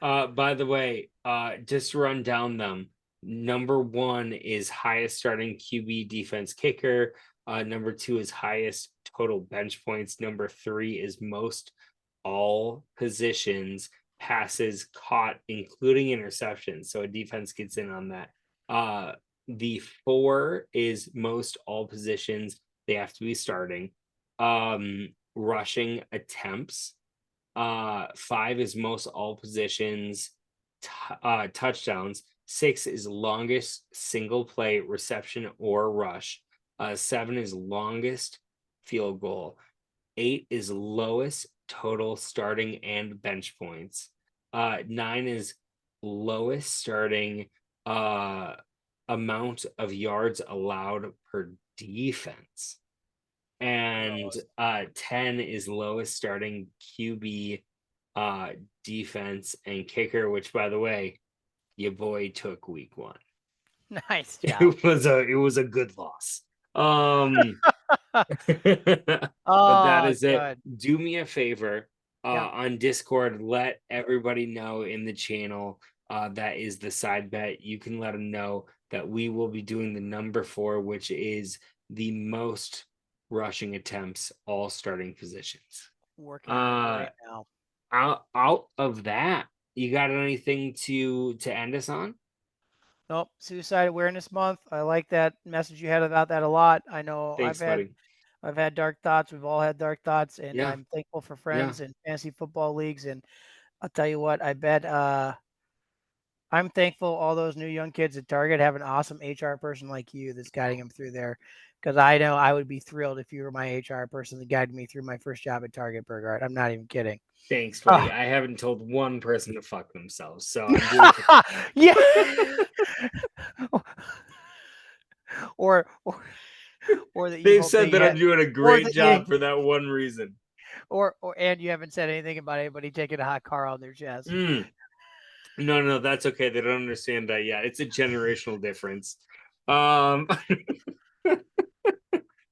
By the way, just to run down them. Number one is highest starting QB defense kicker. Number two is highest total bench points. Number three is most all positions passes caught, including interceptions. So a defense gets in on that. The four is most all positions they have to be starting. Rushing attempts. Five is most all positions touchdowns. Six is longest single play reception or rush. Seven is longest field goal. Eight is lowest total starting and bench points. Nine is lowest starting amount of yards allowed per defense. And 10 is lowest starting QB defense and kicker, which by the way, your boy took week one. Nice job. It was a good loss. But that is it. Good. Do me a favor Yeah. on Discord, let everybody know in the channel that is the side bet. You can let them know that we will be doing the number 4, which is the most rushing attempts, all starting positions. Working on it right now. Out of that, you got anything to end us on? Nope. Suicide Awareness Month. I like that message you had about that a lot. I know Thanks, buddy. I've had dark thoughts. We've all had dark thoughts, and Yeah. I'm thankful for friends and fantasy football leagues. And I'll tell you what, I bet I'm thankful all those new young kids at Target have an awesome HR person like you that's guiding them through there. Because I know I would be thrilled if you were my HR person that guided me through my first job at Target, Burgard. I'm not even kidding. Thanks, buddy. I haven't told one person to fuck themselves, so I'm doing yeah. or that you they've hope said they that I'm doing a great job for that one reason. Or and you haven't said anything about anybody taking a hot car on their chest. No, that's okay. They don't understand that yet. It's a generational difference.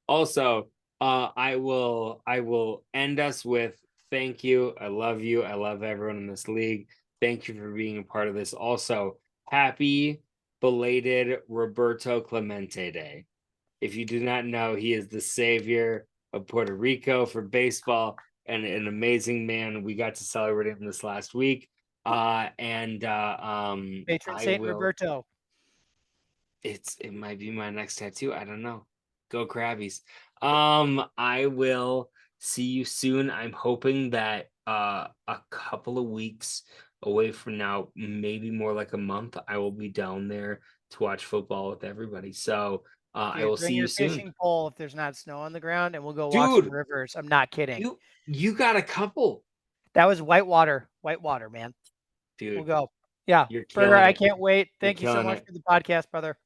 Also, I will end us with thank you. I love you. I love everyone in this league. Thank you for being a part of this. Also, happy belated Roberto Clemente Day. If you do not know, he is the savior of Puerto Rico for baseball and an amazing man. We got to celebrate him this last week. Patron Saint Roberto. It might be my next tattoo. I don't know. Go Crabbies. I will see you soon. I'm hoping that a couple of weeks away from now, maybe more like a month, I will be down there to watch football with everybody. So I will see bring you your soon. fishing pole if there's not snow on the ground, and we'll go walk some rivers. I'm not kidding. You got a couple. That was whitewater, man. Dude, we'll go. Yeah, you're Burger, killing I it. can't wait. Thank you so much for the podcast, brother.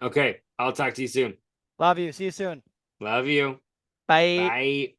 Okay, I'll talk to you soon. Love you. See you soon. Love you. Bye. Bye.